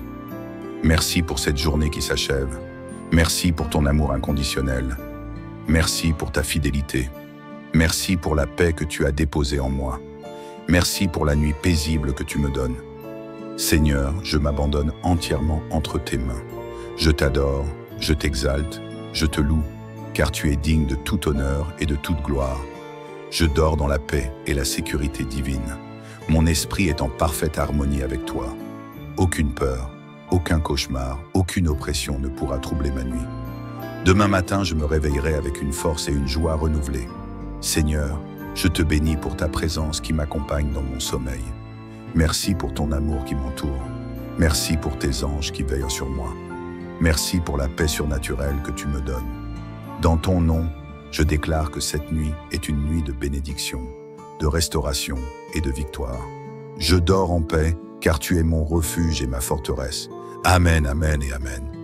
Merci pour cette journée qui s'achève. Merci pour ton amour inconditionnel. Merci pour ta fidélité. Merci pour la paix que tu as déposée en moi. Merci pour la nuit paisible que tu me donnes. Seigneur, je m'abandonne entièrement entre tes mains. Je t'adore, je t'exalte, je te loue, car tu es digne de tout honneur et de toute gloire. Je dors dans la paix et la sécurité divine. Mon esprit est en parfaite harmonie avec toi. Aucune peur, aucun cauchemar, aucune oppression ne pourra troubler ma nuit. Demain matin, je me réveillerai avec une force et une joie renouvelées. Seigneur, je te bénis pour ta présence qui m'accompagne dans mon sommeil. Merci pour ton amour qui m'entoure. Merci pour tes anges qui veillent sur moi. Merci pour la paix surnaturelle que tu me donnes. Dans ton nom, je déclare que cette nuit est une nuit de bénédiction, de restauration et de victoire. Je dors en paix, car tu es mon refuge et ma forteresse. Amen, amen et amen.